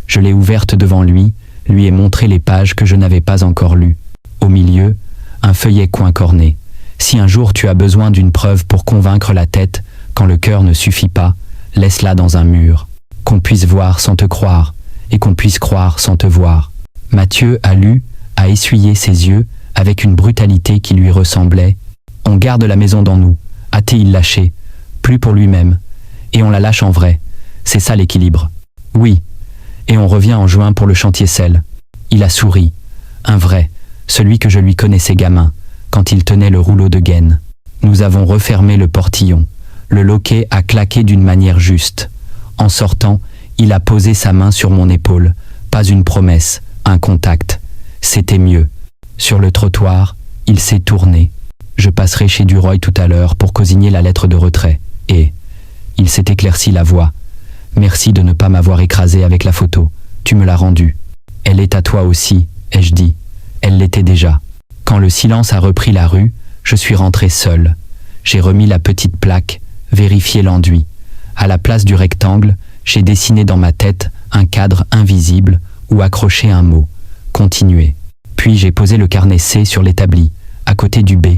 Je l'ai ouverte devant lui ai montré les pages que je n'avais pas encore lues. Au milieu, un feuillet coincorné. Si un jour tu as besoin d'une preuve pour convaincre la tête, quand le cœur ne suffit pas, laisse-la dans un mur. Qu'on puisse voir sans te croire, et qu'on puisse croire sans te voir. Mathieu a lu, a essuyé ses yeux, avec une brutalité qui lui ressemblait. On garde la maison dans nous, a-t-il lâché, plus pour lui-même, et on la lâche en vrai. C'est ça l'équilibre. Oui, et on revient en juin pour le chantier sel. Il a souri, un vrai, celui que je lui connaissais gamin, quand il tenait le rouleau de gaine. Nous avons refermé le portillon. Le loquet a claqué d'une manière juste. En sortant, il a posé sa main sur mon épaule. Pas une promesse, un contact. C'était mieux. Sur le trottoir, il s'est tourné. Je passerai chez Duroy tout à l'heure pour cosigner la lettre de retrait. Et il s'est éclairci la voix. Merci de ne pas m'avoir écrasé avec la photo. Tu me l'as rendue. Elle est à toi aussi, ai-je dit. Elle l'était déjà. Quand le silence a repris la rue, je suis rentré seul. J'ai remis la petite plaque, vérifié l'enduit. À la place du rectangle, j'ai dessiné dans ma tête un cadre invisible où accroché un mot. Continuer. Puis j'ai posé le carnet C sur l'établi, à côté du B.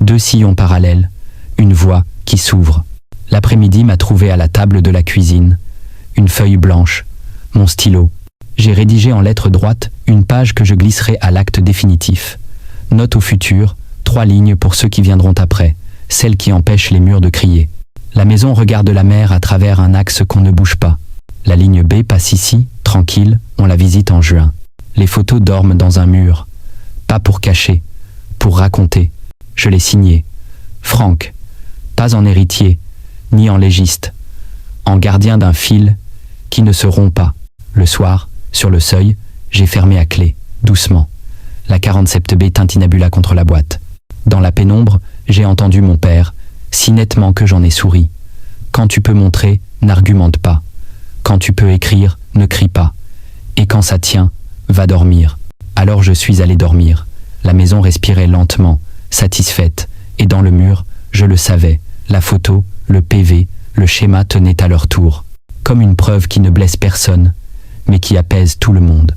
2 sillons parallèles, une voie qui s'ouvre. L'après-midi m'a trouvé à la table de la cuisine. Une feuille blanche, mon stylo. J'ai rédigé en lettres droites une page que je glisserai à l'acte définitif. Note au futur, 3 lignes pour ceux qui viendront après, celles qui empêchent les murs de crier. La maison regarde la mer à travers un axe qu'on ne bouge pas. La ligne B passe ici, tranquille, on la visite en juin. Les photos dorment dans un mur. Pas pour cacher, pour raconter. Je l'ai signé. Franck. Pas en héritier, ni en légiste. En gardien d'un fil qui ne se rompt pas. Le soir, sur le seuil, j'ai fermé à clé, doucement. La 47B tintinabula contre la boîte. Dans la pénombre, j'ai entendu mon père, si nettement que j'en ai souri. Quand tu peux montrer, n'argumente pas. Quand tu peux écrire, ne crie pas. Et quand ça tient, va dormir. Alors je suis allé dormir. La maison respirait lentement, satisfaite, et dans le mur, je le savais, la photo, le PV, le schéma tenaient à leur tour, comme une preuve qui ne blesse personne, mais qui apaise tout le monde.